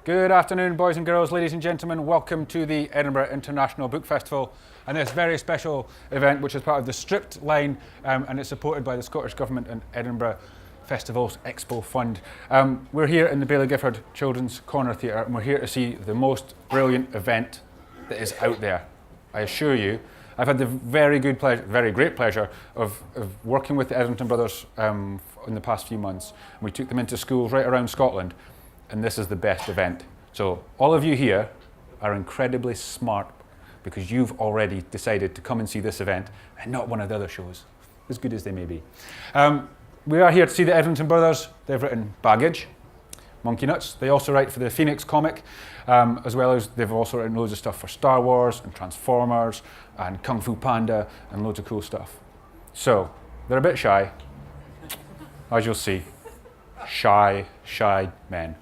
Good afternoon, boys and girls, ladies and gentlemen. Welcome to the Edinburgh International Book Festival and this very special event, which is part of the Stripped line, and it's supported by the Scottish Government and Edinburgh Festivals Expo Fund. We're here in the Baillie Gifford Children's Corner Theatre, and we're here to see the most brilliant event that is out there. I assure you, I've had the very great pleasure of working with the Etherington brothers in the past few months. And we took them into schools right around Scotland, and this is the best event. So all of you here are incredibly smart because you've already decided to come and see this event and not one of the other shows, as good as they may be. We are here to see the Etherington brothers. They've written Baggage, Monkey Nuts. They also write for the Phoenix comic, as well as they've also written loads of stuff for Star Wars and Transformers and Kung Fu Panda and loads of cool stuff. So they're a bit shy, as you'll see. Shy men.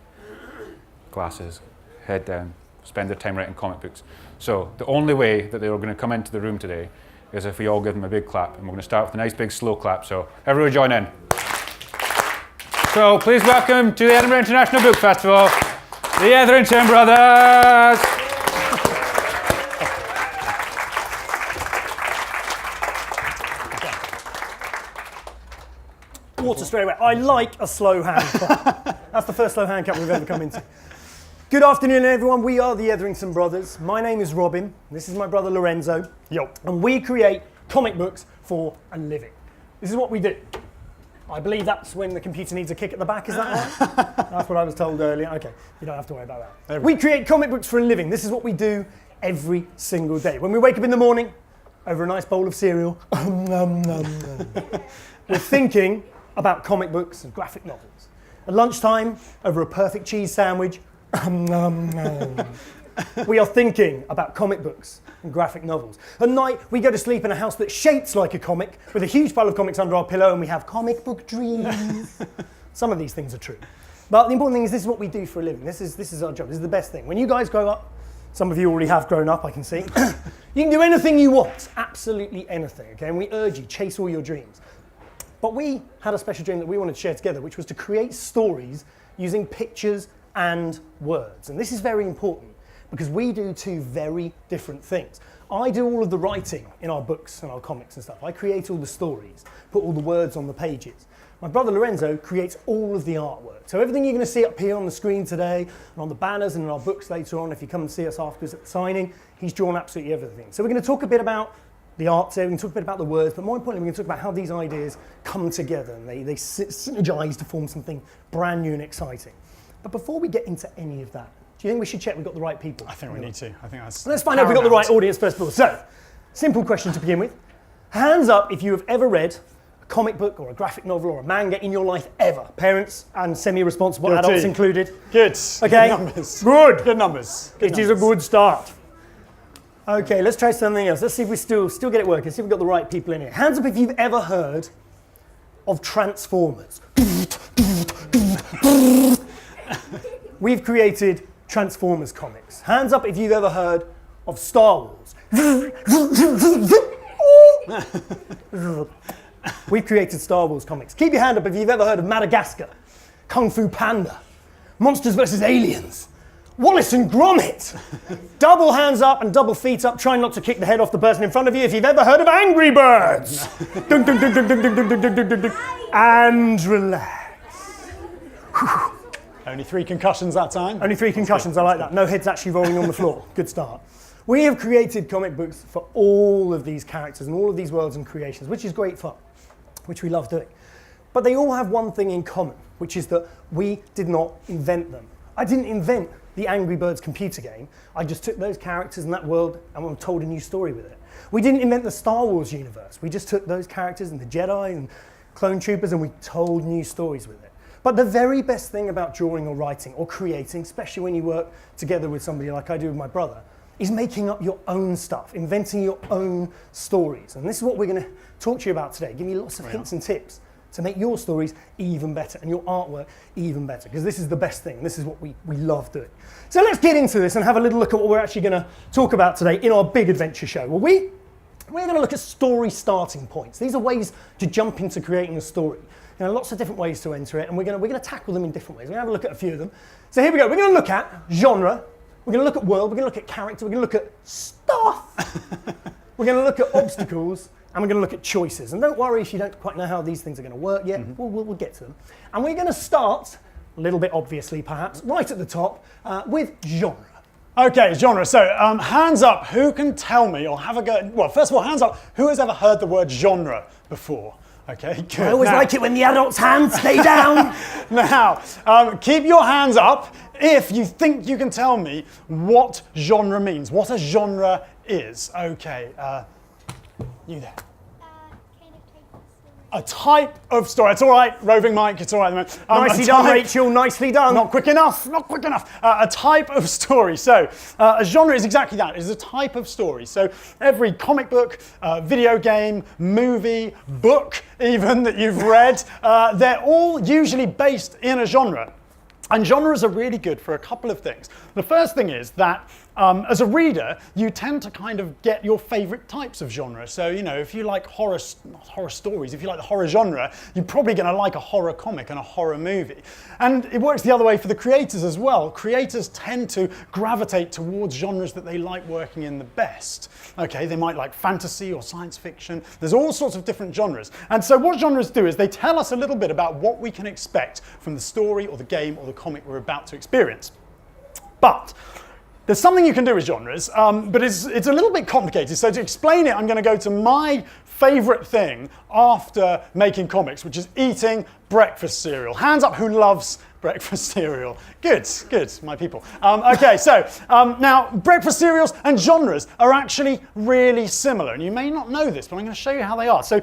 Glasses, head down, spend their time writing comic books. So the only way that they are going to come into the room today is if we all give them a big clap. And we're going to start with a nice big slow clap. So everyone join in. So please welcome to the Edinburgh International Book Festival, the Etherington brothers. Water straight away. I like a slow hand clap. That's the first slow hand clap we've ever come into. Good afternoon, everyone. We are the Etherington brothers. My name is Robin. This is my brother Lorenzo. Yo. And we create comic books for a living. This is what we do. I believe that's when the computer needs a kick at the back, is that right? That's what I was told earlier. Okay, you don't have to worry about that. We create comic books for a living. This is what we do every single day. When we wake up in the morning, over a nice bowl of cereal, we're thinking about comic books and graphic novels. At lunchtime, over a perfect cheese sandwich, we are thinking about comic books and graphic novels. At night, we go to sleep in a house that's shaped like a comic, with a huge pile of comics under our pillow, and we have comic book dreams. Some of these things are true. But the important thing is this is what we do for a living. This is our job. This is the best thing. When you guys grow up, some of you already have grown up, I can see, you can do anything you want, absolutely anything, okay? And we urge you, chase all your dreams. But we had a special dream that we wanted to share together, which was to create stories using pictures and words. And this is very important because we do two very different things. I do all of the writing in our books and our comics and stuff. I create all the stories, put all the words on the pages. My brother Lorenzo creates all of the artwork. So everything you're going to see up here on the screen today and on the banners and in our books later on, if you come and see us afterwards at the signing, he's drawn absolutely everything. So we're going to talk a bit about the art today, we can talk a bit about the words, but more importantly, we're going to talk about how these ideas come together and they synergize to form something brand new and exciting. But before we get into any of that, do you think we should check we've got the right people? I think we need to. I think that's Let's find out if we've got the right audience first of all. So, simple question to begin with. Hands up if you have ever read a comic book or a graphic novel or a manga in your life ever. Parents and semi-responsible adults included. Good. Okay. Good numbers. Good. Good numbers. It is a good start. Okay, let's try something else. Let's see if we still get it working. See if we've got the right people in here. Hands up if you've ever heard of Transformers. We've created Transformers comics. Hands up if you've ever heard of Star Wars. We've created Star Wars comics. Keep your hand up if you've ever heard of Madagascar, Kung Fu Panda, Monsters vs. Aliens, Wallace and Gromit. Double hands up and double feet up. Try not to kick the head off the person in front of you if you've ever heard of Angry Birds. Dun, dun, dun, dun, dun, dun, dun, dun, dun, dun, dun. And relax. Only 3 concussions that time. Only 3 concussions, I like that. No heads actually rolling on the floor. Good start. We have created comic books for all of these characters and all of these worlds and creations, which is great fun, which we love doing. But they all have one thing in common, which is that we did not invent them. I didn't invent the Angry Birds computer game. I just took those characters in that world and told a new story with it. We didn't invent the Star Wars universe. We just took those characters and the Jedi and clone troopers and we told new stories with it. But the very best thing about drawing or writing or creating, especially when you work together with somebody like I do with my brother, is making up your own stuff, inventing your own stories. And this is what we're going to talk to you about today, give you lots of hints and tips to make your stories even better and your artwork even better, because this is the best thing. This is what we love doing. So let's get into this and have a little look at what we're actually going to talk about today in our big adventure show. Well, we're going to look at story starting points. These are ways to jump into creating a story. lots of different ways to enter it, and we're going to tackle them in different ways. We're going to have a look at a few of them. So here we go. We're going to look at genre. We're going to look at world. We're going to look at character. We're going to look at stuff. We're going to look at obstacles, and we're going to look at choices. And don't worry if you don't quite know how these things are going to work yet. We'll get to them. And we're going to start, a little bit obviously perhaps, right at the top with genre. Okay, genre. So, hands up, who can tell me or have a go? Well, first of all, hands up, who has ever heard the word genre before? Okay, good. I always like it when the adults' hands stay down. Now, keep your hands up if you think you can tell me what genre means, what a genre is. Okay, you there. A type of story. It's all right, roving Mike, it's all right. Nicely done, Rachel, nicely done. Not quick enough, not quick enough. A type of story. So a genre is exactly that. It's a type of story. So every comic book, video game, movie, book even that you've read, they're all usually based in a genre. And genres are really good for a couple of things. The first thing is that as a reader, you tend to kind of get your favorite types of genre. So, if you like not horror stories, if you like the horror genre, you're probably going to like a horror comic and a horror movie. And it works the other way for the creators as well. Creators tend to gravitate towards genres that they like working in the best. Okay, they might like fantasy or science fiction. There's all sorts of different genres. And so what genres do is they tell us a little bit about what we can expect from the story or the game or the comic we're about to experience. But there's something you can do with genres, but it's a little bit complicated. So to explain it, I'm going to go to my favorite thing after making comics, which is eating breakfast cereal. Hands up who loves breakfast cereal. Good, my people. Okay, so now breakfast cereals and genres are actually really similar. And you may not know this, but I'm going to show you how they are. So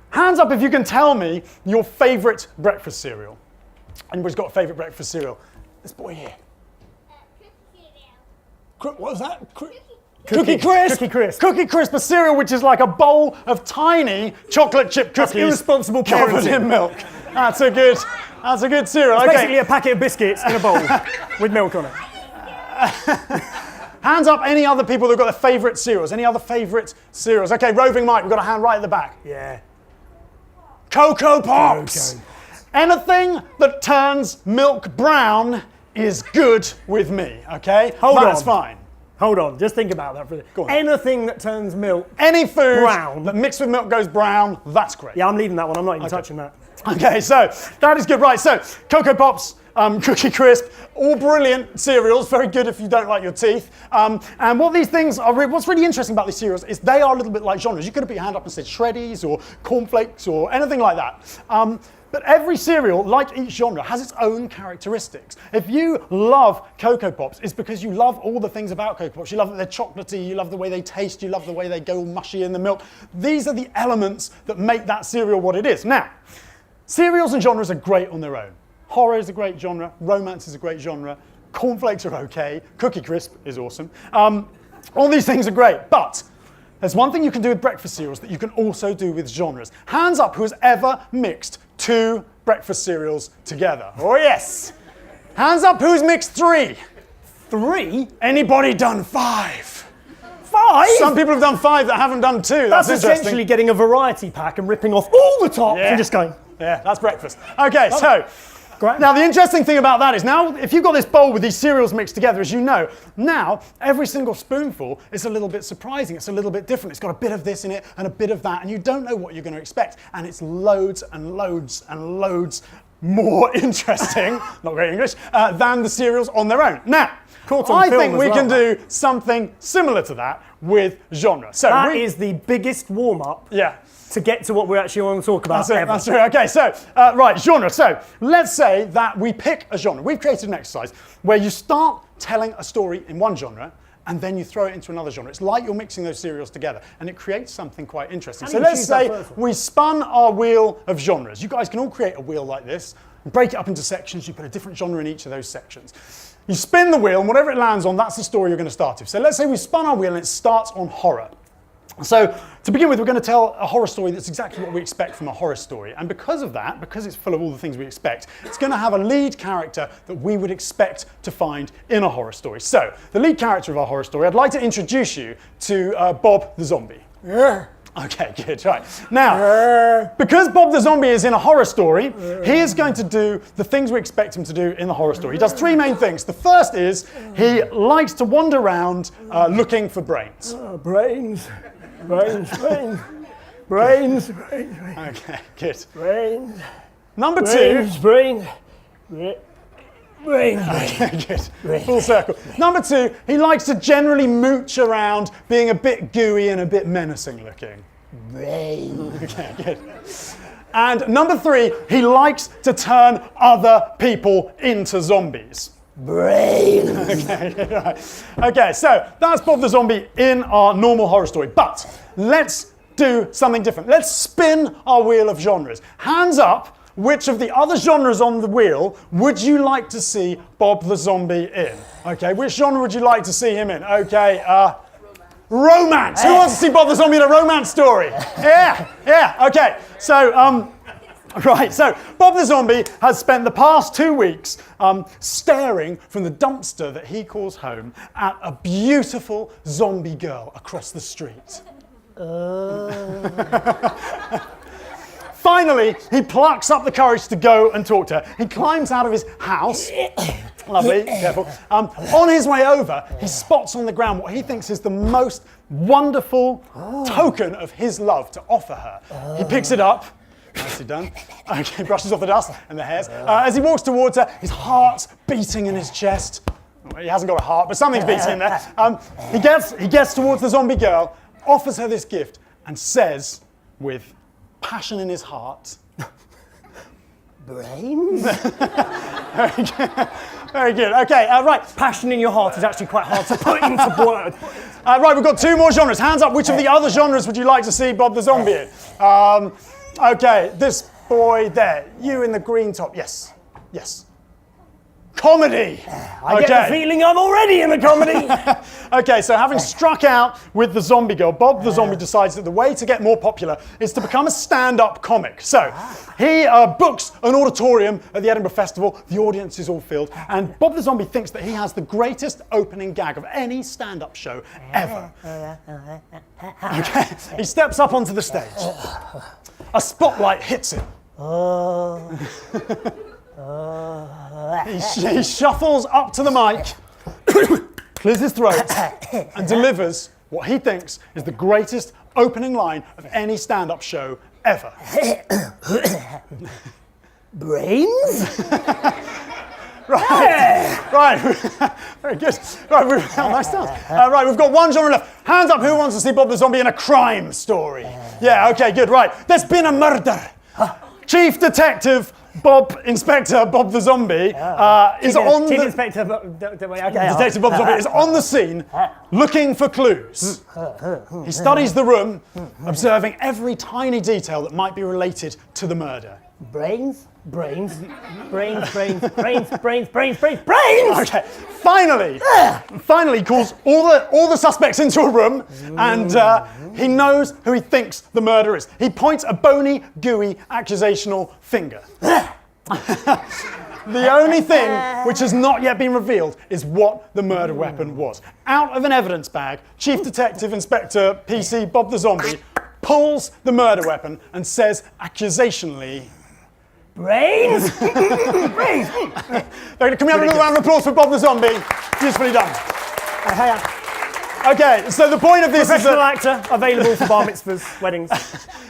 hands up if you can tell me your favorite breakfast cereal. Anybody's got a favorite breakfast cereal? This boy here. What was that? Cookie Crisp. Cookie Crisp. Cookie Crisp, a cereal which is like a bowl of tiny chocolate chip cookies. That's irresponsible covered parenting. in milk. That's a good cereal. It's Okay. basically a packet of biscuits in a bowl with milk on it. Hands up any other people who've got their favourite cereals. Any other favourite cereals? Okay, roving Mike, we've got a hand right at the back. Yeah. Cocoa Pops. Anything that turns milk brown is good with me, okay? That's fine. Hold on, just think about that for a Go on. Anything that turns milk Any food brown. that mixed with milk goes brown, that's great. Yeah, I'm leaving that one. I'm not even touching that. Okay, so that is good. Right, so Cocoa Pops, Cookie Crisp, all brilliant cereals, very good if you don't like your teeth. And what these things are, what's really interesting about these cereals is they are a little bit like genres. You could have put your hand up and said Shreddies or cornflakes or anything like that. But every cereal, like each genre, has its own characteristics. If you love Cocoa Pops, it's because you love all the things about Cocoa Pops. You love that they're chocolatey, you love the way they taste, you love the way they go mushy in the milk. These are the elements that make that cereal what it is. Now, cereals and genres are great on their own. Horror is a great genre, romance is a great genre, cornflakes are okay, Cookie Crisp is awesome. All these things are great, but there's one thing you can do with breakfast cereals that you can also do with genres. Hands up who has ever mixed 2 breakfast cereals together. Oh yes! Hands up who's mixed 3. 3? Anybody done 5? 5? Some people have done 5 that haven't done 2. That's interesting. essentially getting a variety pack and ripping off all the tops and just going. Yeah, that's breakfast. Okay, so Great. now the interesting thing about that is now if you've got this bowl with these cereals mixed together, as you know, now every single spoonful is a little bit surprising. It's a little bit different. It's got a bit of this in it and a bit of that, and you don't know what you're going to expect. And it's loads and loads and loads more interesting, not very English, than the cereals on their own. Now, I think we can do something similar to that with genre. So that is the biggest warm-up. Yeah. To get to what we actually want to talk about. That's true. Okay, so, right, genre. So, let's say that we pick a genre. We've created an exercise where you start telling a story in one genre and then you throw it into another genre. It's like you're mixing those cereals together and it creates something quite interesting. So let's say we spun our wheel of genres. You guys can all create a wheel like this, break it up into sections. You put a different genre in each of those sections. You spin the wheel and whatever it lands on, that's the story you're going to start with. So let's say we spun our wheel and it starts on horror. So to begin with, we're going to tell a horror story that's exactly what we expect from a horror story. And because of that, because it's full of all the things we expect, it's going to have a lead character that we would expect to find in a horror story. So the lead character of our horror story, I'd like to introduce you to Bob the zombie. Yeah. Okay, good, right. Now, because Bob the Zombie is in a horror story, he is going to do the things we expect him to do in the horror story. He does three main things. The first is he likes to wander around looking for brains. Brains, brains, brains, brains, brains. Okay, good. Brains. Number two. Brains. Brains. Okay, good. Full circle. Number two, he likes to generally mooch around, being a bit gooey and a bit menacing looking. Brains. Okay, good. And number three, he likes to turn other people into zombies. Brains. Okay, right. Okay, so that's Bob the Zombie in our normal horror story. But let's do something different. Let's spin our wheel of genres. Hands up. Which of the other genres on the wheel would you like to see Bob the Zombie in? Okay, which genre would you like to see him in? Okay, romance. Who wants to see Bob the Zombie in a romance story? Yeah, okay. So, right, so Bob the Zombie has spent the past 2 weeks staring from the dumpster that he calls home at a beautiful zombie girl across the street. Finally, he plucks up the courage to go and talk to her. He climbs out of his house. Lovely, careful. On his way over, he spots on the ground what he thinks is the most wonderful token of his love to offer her. He picks it up. Nicely done. Okay, brushes off the dust and the hairs. As he walks towards her, his heart's beating in his chest. Well, he hasn't got a heart, but something's beating in there. He gets towards the zombie girl, offers her this gift, and says with passion in his heart. Brains? Very good. Okay, right. Passion in your heart is actually quite hard to put into words. Right, we've got 2 more genres. Hands up, which of the other genres would you like to see Bob the Zombie in? Okay, this boy there. You in the green top. Yes. Comedy. I get the feeling I'm already in a comedy. Okay, so having struck out with the zombie girl, Bob the Zombie decides that the way to get more popular is to become a stand-up comic. So he books an auditorium at the Edinburgh Festival. The audience is all filled, and Bob the Zombie thinks that he has the greatest opening gag of any stand-up show ever. Okay, he steps up onto the stage. A spotlight hits him. He shuffles up to the mic, clears his throat, and delivers what he thinks is the greatest opening line of any stand-up show ever. Brains? Right. Very good. Right, nice dance. Right, we've got 1 genre left. Hands up, who wants to see Bob the Zombie in a crime story? Yeah, okay, good, right. There's been a murder. Chief Detective Inspector Bob the Zombie is on the... Inspector, Detective Bob the Zombie is on the scene looking for clues. He studies the room, observing every tiny detail that might be related to the murder. Brains? Brains? Brains, brains, brains, brains, brains, brains, brains! Okay, finally he calls all the suspects into a room, and he knows who he thinks the murderer is. He points a bony, gooey, accusational finger. The only thing which has not yet been revealed is what the murder weapon was. Out of an evidence bag, Chief Detective Inspector PC Bob the Zombie pulls the murder weapon and says accusationally, brains? Brains! Can we have another round of applause for Bob the Zombie? Beautifully done. Okay, so the point of this is Professional actor, available for bar mitzvahs, weddings.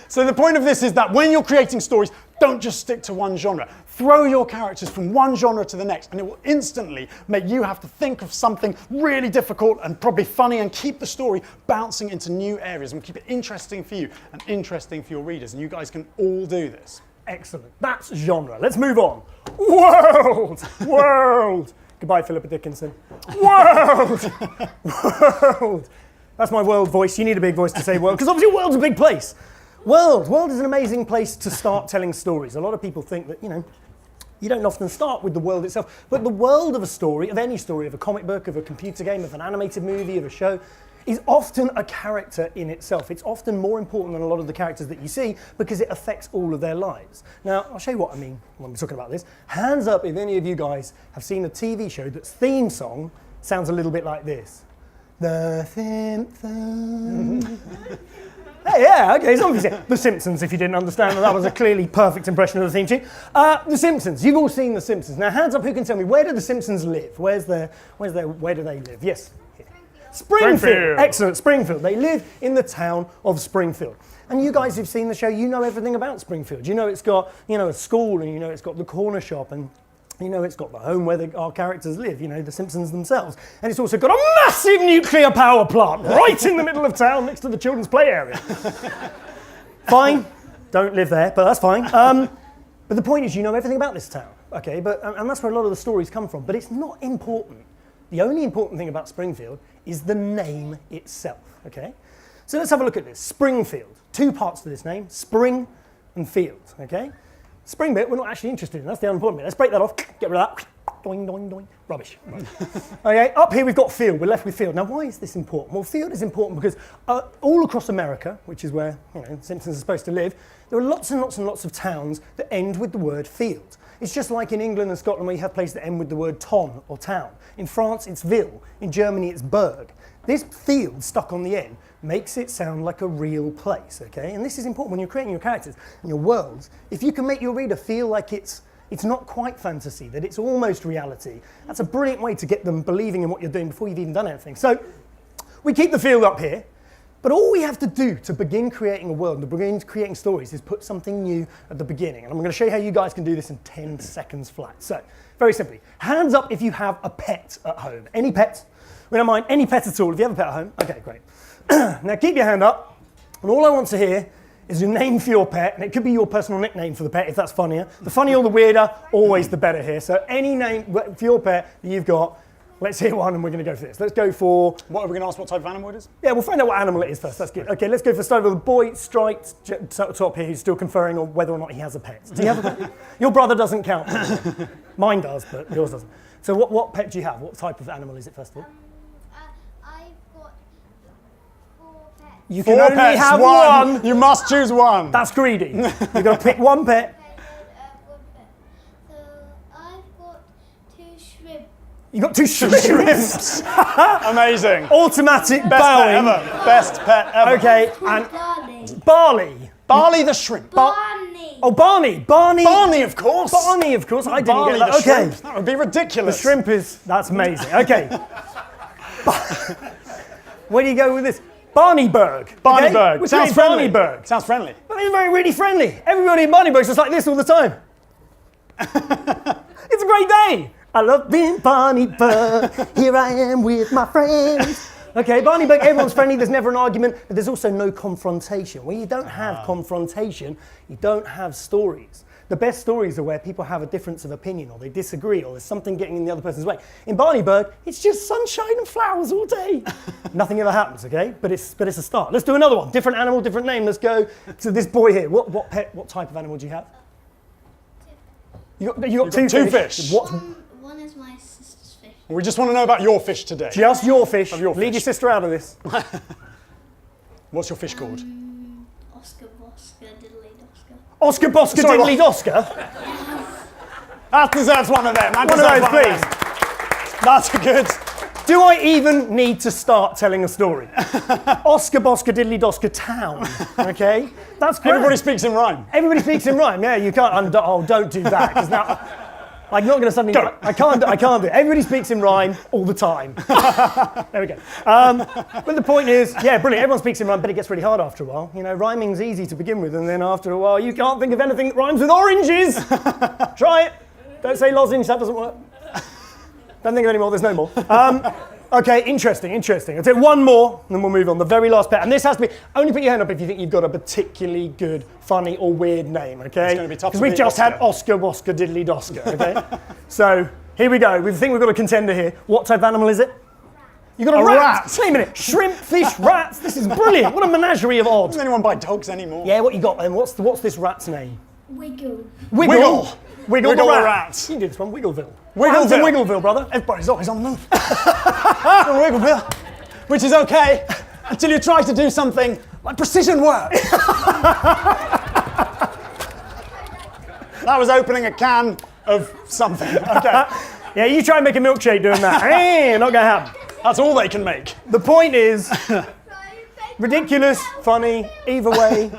So the point of this is that when you're creating stories, don't just stick to one genre. Throw your characters from one genre to the next, and it will instantly make you have to think of something really difficult and probably funny, and keep the story bouncing into new areas and keep it interesting for you and interesting for your readers. And you guys can all do this. Excellent. That's genre. Let's move on. World! World! Goodbye, Philippa Dickinson. World! World! That's my world voice. You need a big voice to say world, because obviously world's a big place. World is an amazing place to start telling stories. A lot of people think that, you don't often start with the world itself, but the world of a story, of any story, of a comic book, of a computer game, of an animated movie, of a show, is often a character in itself. It's often more important than a lot of the characters that you see because it affects all of their lives. Now, I'll show you what I mean when we're talking about this. Hands up if any of you guys have seen a TV show that's theme song sounds a little bit like this. The theme song. Yeah, okay, it's obviously The Simpsons, if you didn't understand that was a clearly perfect impression of the theme tune. The Simpsons, you've all seen The Simpsons. Now, hands up, who can tell me, where do The Simpsons live? Where do they live? Yes. Here. Springfield. Excellent, Springfield. They live in the town of Springfield. And you guys who've seen the show, you know everything about Springfield. You know it's got, a school, and you know it's got the corner shop, and you know it's got the home where our characters live, the Simpsons themselves. And it's also got a massive nuclear power plant right in the middle of town next to the children's play area. Fine, don't live there, but that's fine. But the point is, you know everything about this town, okay? And that's where a lot of the stories come from, but it's not important. The only important thing about Springfield is the name itself, okay? So let's have a look at this. Springfield. 2 parts to this name, spring and field, okay? Spring bit, we're not actually interested in. That's the unimportant bit. Let's break that off, get rid of that. Doing, doing, doing. Rubbish. Right. Okay, up here we've got field. We're left with field. Now, why is this important? Well, field is important because all across America, which is where Simpsons are supposed to live, there are lots and lots and lots of towns that end with the word field. It's just like in England and Scotland where you have places that end with the word ton or town. In France, it's ville. In Germany, it's burg. This field stuck on the end makes it sound like a real place, okay? And this is important when you're creating your characters and your worlds. If you can make your reader feel like it's not quite fantasy, that it's almost reality, that's a brilliant way to get them believing in what you're doing before you've even done anything. So we keep the field up here, but all we have to do to begin creating a world, to begin creating stories, is put something new at the beginning. And I'm going to show you how you guys can do this in 10 seconds flat. So, very simply, hands up if you have a pet at home. Any pets? We don't mind any pet at all. If you have a pet at home, okay, great. Now keep your hand up, and all I want to hear is a name for your pet, and it could be your personal nickname for the pet if that's funnier. The funnier or the weirder, always the better here. So any name for your pet that you've got, let's hear one, and we're going to go for this. Let's go for... What are we going to ask what type of animal it is? Yeah, we'll find out what animal it is first. That's good. Okay, let's go for start with the boy striped top here who's still conferring on whether or not he has a pet. Do you have a pet? Your brother doesn't count. Mine does, but yours doesn't. So what pet do you have? What type of animal is it, first of all? I've got 4 pets. You can only have one. You must choose one. That's greedy. You've got to pick one pet. One pet. So I've got 2 shrimp. You got 2 shrimps. Amazing. Automatic Best bowing. pet ever. Best pet ever. Okay, and Barley. Barley the shrimp. Barney. Oh, Barney. Barney, of course. Barney, of course. I didn't Barley get the that. Okay. shrimp. That would be ridiculous. The shrimp that's amazing. Okay. Where do you go with this? Barneyburg. Barneyburg. Okay? Sounds friendly. Barneyburg. Sounds friendly. But it's really friendly. Everybody in Barneyburg's just like this all the time. It's a great day. I love being Barneyburg. Here I am with my friends. Okay, Barneyburg, everyone's friendly. There's never an argument, but there's also no confrontation. When you don't have confrontation, you don't have stories. The best stories are where people have a difference of opinion, or they disagree, or there's something getting in the other person's way. In Barneyburg, it's just sunshine and flowers all day. Nothing ever happens, okay? But it's a start. Let's do another one. Different animal, different name. Let's go to this boy here. What type of animal do you have? You got two fish. One is my sister's fish. We just want to know about your fish today. Just your fish. Of your Leave fish. your sister out of this. What's your fish called? Oscar, Bosca, Diddley, Dosker. Oscar, Bosca, Sorry, Diddley, Dosker. That deserves one of them. One of those, please. That's good. Do I even need to start telling a story? Oscar, Bosca, Diddley, Dosker town. Okay? That's great. Everybody speaks in rhyme. Everybody speaks in rhyme. Yeah, you can't. Don't do that. Because now, I'm not going to suddenly. I can't do it. Everybody speaks in rhyme all the time. There we go. But the point is, yeah, brilliant. Everyone speaks in rhyme, but it gets really hard after a while. You know, rhyming's easy to begin with, and then after a while, you can't think of anything that rhymes with oranges. Try it. Don't say lozenge. That doesn't work. Don't think of any more. There's no more. Okay, interesting. I'll take one more, and then we'll move on. The very last pet, and this has to be. Only put your hand up if you think you've got a particularly good, funny, or weird name. Okay? It's going to be tough. Because we've just had Oscar, Wosker, Diddley, Dosker. Okay. So here we go. We think we've got a contender here. What type of animal is it? You got a rat. Wait a minute. Shrimp, fish, rats. This is brilliant. What a menagerie of odds. Doesn't anyone buy dogs anymore? Yeah. What you got then? What's this rat's name? Wiggle. Wiggle the rat. You You did this one. Wiggleville. Wiggleville. Wiggleville, brother. Everybody's always on the move. Wiggleville. Which is okay until you try to do something like precision work. That was opening a can of something. Okay. Yeah, you try and make a milkshake doing that. Not going to happen. That's all they can make. The point is, Frying Ridiculous, funny, either way.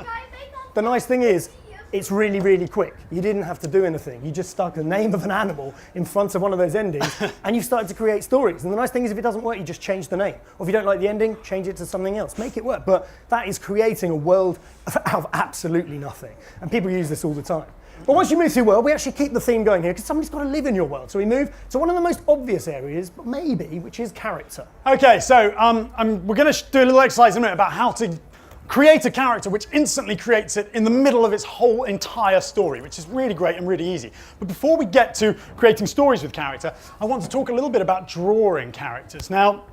The nice thing is, it's really, really quick. You didn't have to do anything. You just stuck the name of an animal in front of one of those endings and you started to create stories. And the nice thing is if it doesn't work, you just change the name. Or if you don't like the ending, change it to something else. Make it work. But that is creating a world out of absolutely nothing. And people use this all the time. But once you move through world, we actually keep the theme going here because somebody's got to live in your world. So we move to one of the most obvious areas, but maybe, which is character. Okay, so we're going to do a little exercise in a minute about how to create a character which instantly creates it in the middle of its whole entire story, which is really great and really easy. But before we get to creating stories with character, I want to talk a little bit about drawing characters. Now,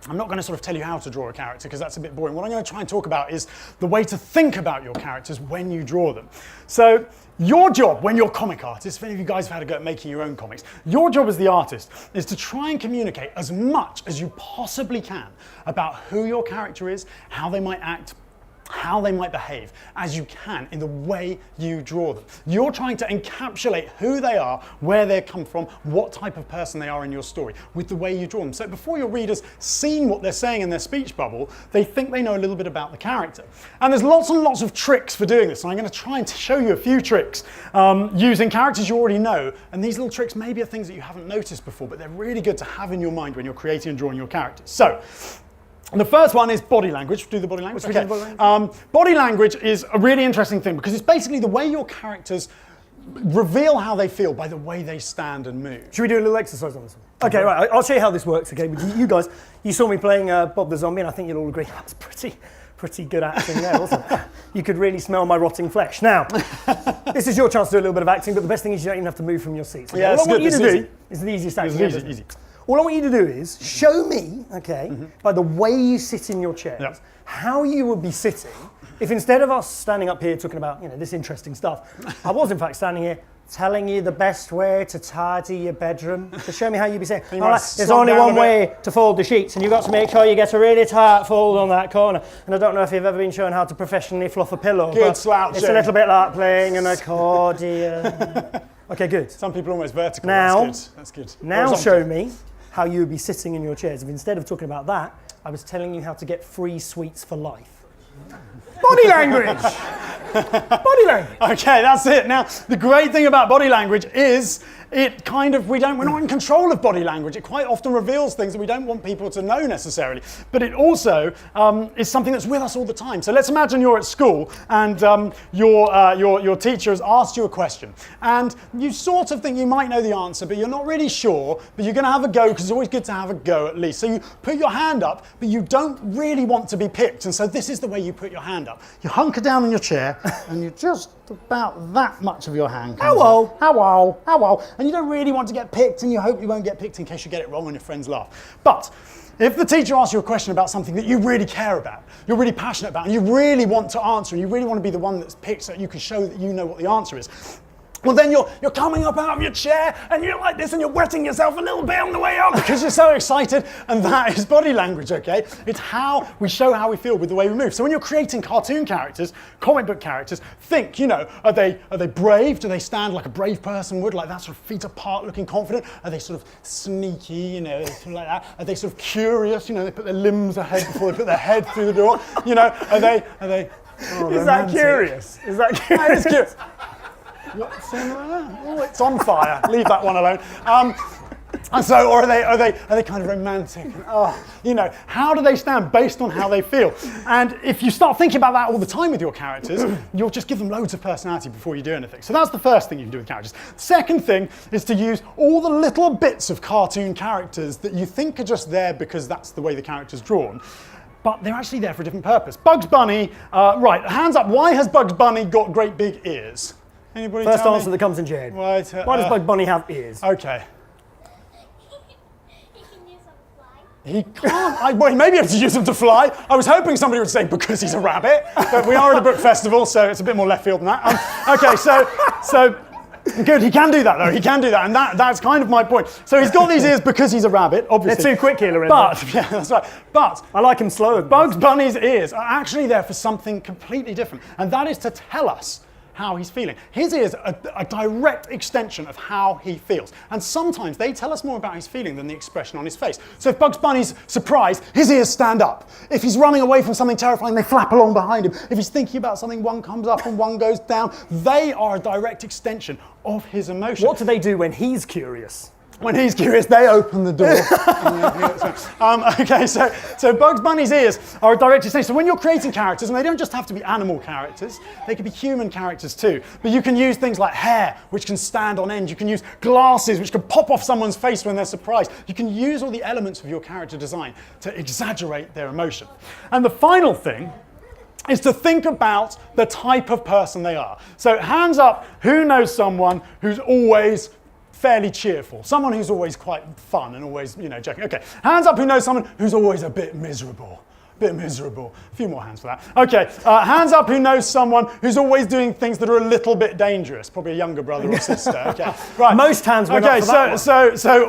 I'm not going to sort of tell you how to draw a character because that's a bit boring. What I'm going to try and talk about is the way to think about your characters when you draw them. So your job when you're comic artists, if any of you guys have had a go at making your own comics, your job as the artist is to try and communicate as much as you possibly can about who your character is, how they might act, how they might behave as you can in the way you draw them. You're trying to encapsulate who they are, where they come from, what type of person they are in your story with the way you draw them. So before your readers seen what they're saying in their speech bubble, they think they know a little bit about the character. And there's lots and lots of tricks for doing this. And I'm going to try and show you a few tricks using characters you already know. And these little tricks maybe are things that you haven't noticed before, but they're really good to have in your mind when you're creating and drawing your characters. So, and the first one is body language. Do the body language. Okay. Body language is a really interesting thing because it's basically the way your characters reveal how they feel by the way they stand and move. Should we do a little exercise on this one? Okay, right. I'll show you how this works. Okay, you guys, you saw me playing Bob the Zombie, and I think you'll all agree that was pretty good acting there, wasn't it? You could really smell my rotting flesh. Now, this is your chance to do a little bit of acting, but the best thing is you don't even have to move from your seats. Okay? Yeah, all I want you good. to This do is the easiest acting. It's easy. All I want you to do is show me, okay, by the way you sit in your chairs, how you would be sitting if instead of us standing up here talking about, this interesting stuff, I was in fact standing here telling you the best way to tidy your bedroom. So show me how you'd be saying, there's only one way to fold the sheets and you've got to make sure you get a really tight fold on that corner. And I don't know if you've ever been shown how to professionally fluff a pillow. Good slouching. It's a little bit like playing an accordion. Okay, good. Some people are almost vertical. Now, that's good. Now show me how you would be sitting in your chairs if instead of talking about that, I was telling you how to get free sweets for life. Body language! Body language! Okay, that's it. Now, the great thing about body language is it kind of, we're not in control of body language. It quite often reveals things that we don't want people to know necessarily. But it also is something that's with us all the time. So let's imagine you're at school and your teacher has asked you a question. And you sort of think you might know the answer, but you're not really sure. But you're going to have a go because it's always good to have a go at least. So you put your hand up, but you don't really want to be picked. And so this is the way you put your hand up. You hunker down in your chair and you just about that much of your hand comes Hello. Hello. And you don't really want to get picked and you hope you won't get picked in case you get it wrong and your friends laugh. But if the teacher asks you a question about something that you really care about, you're really passionate about, and you really want to answer, and you really want to be the one that's picked so that you can show that you know what the answer is, well then you're coming up out of your chair and you're like this and you're wetting yourself a little bit on the way up because you're so excited, and that is body language, okay? It's how we show how we feel with the way we move. So when you're creating cartoon characters, comic book characters, think, are they brave? Do they stand like a brave person would, like that sort of feet apart looking confident? Are they sort of sneaky, sort of like that? Are they sort of curious, they put their limbs ahead before they put their head through the door? Are they Is that curious? Is that curious? That is curious. What's in there? Oh, it's on fire. Leave that one alone. And so, or are they kind of romantic? How do they stand based on how they feel? And if you start thinking about that all the time with your characters, you'll just give them loads of personality before you do anything. So that's the first thing you can do with characters. Second thing is to use all the little bits of cartoon characters that you think are just there because that's the way the character's drawn. But they're actually there for a different purpose. Bugs Bunny, right, hands up. Why has Bugs Bunny got great big ears? Anybody First tell answer me? that comes in your head. Why does Bugs Bunny have ears? Okay. He can use a fly. He can't. Well, he may be able to use them to fly. I was hoping somebody would say because he's a rabbit, but we are at a book festival, so it's a bit more left field than that. Okay, so good. He can do that though. He can do that, and that's kind of my point. So he's got these ears because he's a rabbit, obviously. They're too quick here, Lorenzo. But yeah, that's right. But I like him slower. Bugs Bunny's ears are actually there for something completely different, and that is to tell us how he's feeling. His ears are a direct extension of how he feels. And sometimes they tell us more about his feeling than the expression on his face. So if Bugs Bunny's surprised, his ears stand up. If he's running away from something terrifying, they flap along behind him. If he's thinking about something, one comes up and one goes down. They are a direct extension of his emotion. What do they do when he's curious? When he's curious, they open the door. Okay, so Bugs Bunny's ears are a direct extension. So when you're creating characters, and they don't just have to be animal characters, they can be human characters too. But you can use things like hair, which can stand on end. You can use glasses, which can pop off someone's face when they're surprised. You can use all the elements of your character design to exaggerate their emotion. And the final thing is to think about the type of person they are. So hands up, who knows someone who's always fairly cheerful, someone who's always quite fun and always, joking. Okay, hands up who knows someone who's always a bit miserable. A few more hands for that. Okay, hands up who knows someone who's always doing things that are a little bit dangerous, probably a younger brother or sister. Okay, right. Most hands went up for that one. So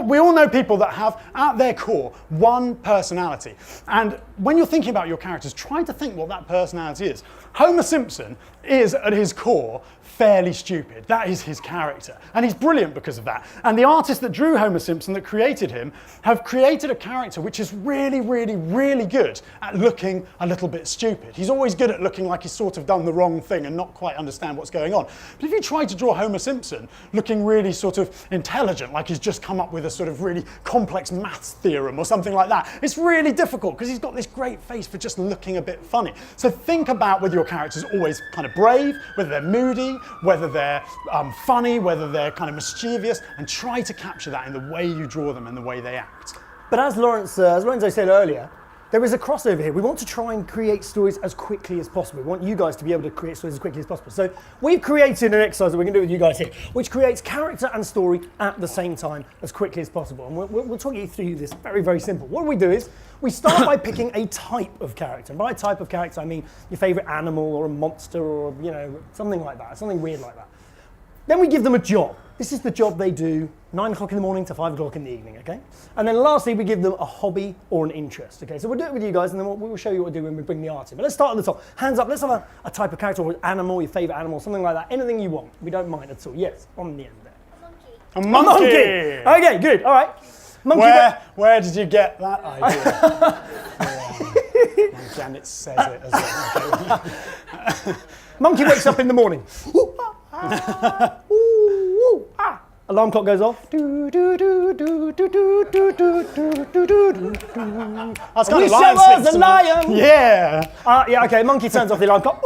we all know people that have at their core one personality, and when you're thinking about your characters, try to think what that personality is. Homer Simpson is at his core fairly stupid. That is his character. And he's brilliant because of that. And the artists that drew Homer Simpson, that created him, have created a character which is really, really, really good at looking a little bit stupid. He's always good at looking like he's sort of done the wrong thing and not quite understand what's going on. But if you try to draw Homer Simpson looking really sort of intelligent, like he's just come up with a sort of really complex maths theorem or something like that, it's really difficult because he's got this great face for just looking a bit funny. So think about whether your character's always kind of brave, whether they're moody, whether they're funny, whether they're kind of mischievous, and try to capture that in the way you draw them and the way they act. But as Lorenzo said earlier, there is a crossover here. We want to try and create stories as quickly as possible. We want you guys to be able to create stories as quickly as possible. So we've created an exercise that we're going to do with you guys here, which creates character and story at the same time as quickly as possible. And we'll talk you through this very, very simple. What we do is we start by picking a type of character. And by type of character, I mean your favourite animal or a monster or, something like that, something weird like that. Then we give them a job. This is the job they do 9 o'clock in the morning to 5 o'clock in the evening, okay? And then lastly, we give them a hobby or an interest, okay? So we'll do it with you guys and then we'll show you what we do when we bring the art in. But let's start at the top. Hands up, let's have a type of character or animal, your favourite animal, something like that. Anything you want. We don't mind at all. Yes, on the end there. A monkey. A monkey! Okay, good, all right. Monkey. Where did you get that idea? Janet says it as well. Okay. Monkey wakes up in the morning. Alarm clock goes off. That's kind We of show lion us sings a lion. Yeah. Yeah, okay, monkey turns off the alarm clock.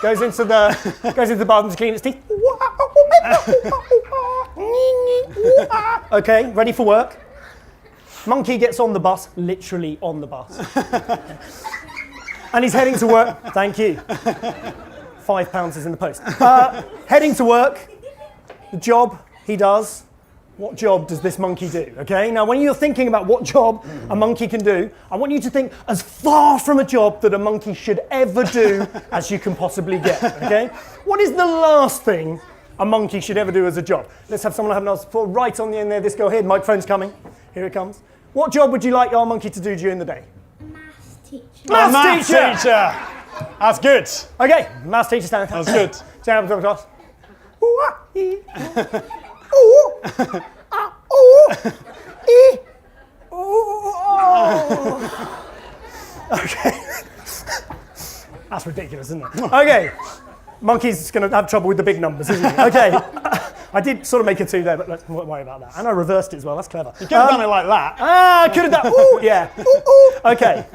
Goes into the bathroom to clean its teeth. Okay, ready for work. Monkey gets on the bus, literally on the bus. And he's heading to work. Thank you. £5 is in the post. Heading to work. The job he does. What job does this monkey do? Okay, now when you're thinking about what job a monkey can do, I want you to think as far from a job that a monkey should ever do as you can possibly get. Okay, what is the last thing a monkey should ever do as a job? Let's have someone have an answer for right on the end there. This go ahead. Microphone's coming. Here it comes. What job would you like your monkey to do during the day? Maths teacher. Maths teacher. That's good. Okay, maths teacher stand. That's good. Stand up to the class. Okay. That's ridiculous, isn't it? Okay. Monkey's going to have trouble with the big numbers, isn't he? Okay. I did sort of make a 2 there, but let's not worry about that. And I reversed it as well. That's clever. You could have done it like that. I could have done. Ooh, yeah. Ooh. Okay.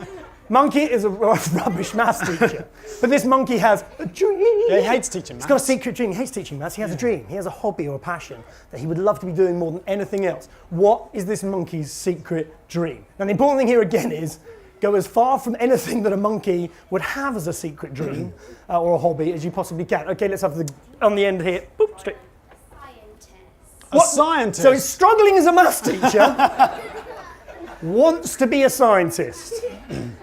Monkey is a rubbish maths teacher, but this monkey has a dream. Yeah, he hates teaching maths. He's got a secret dream. He hates teaching maths. He has a dream. He has a hobby or a passion that he would love to be doing more than anything else. What is this monkey's secret dream? Now, the important thing here again is go as far from anything that a monkey would have as a secret dream or a hobby as you possibly can. Okay, let's have on the end here. Boop, straight. A scientist. So he's struggling as a maths teacher. Wants to be a scientist.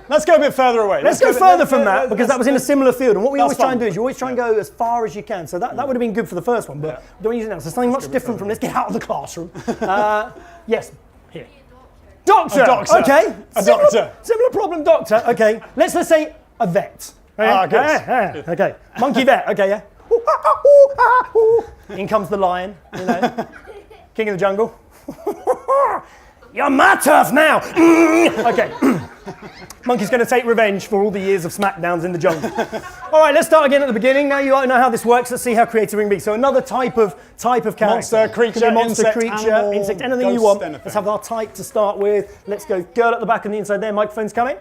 Let's go a bit further away. Let's go further from that, because that was in a similar field. And what we always try fun. and do is you always try and go as far as you can. So that would have been good for the first one, but don't use it now. So something much different from this. Get out of the classroom. Yes, here. Doctor. A doctor. Okay. A doctor. Similar problem, doctor. Okay. Let's say a vet. Good. Okay. Monkey there. Okay, yeah. In comes the lion, you know. King of the jungle. You're my turf now. Okay. Monkey's going to take revenge for all the years of smackdowns in the jungle. All right, let's start again at the beginning. Now you know how this works. Let's see how creative we can be. So another type of character. Monster, creature, Could be monster, insect, creature, animal, insect, anything you ghost, want. anything. Let's have our type to start with. Let's go girl at the back and the inside there. Microphone's coming.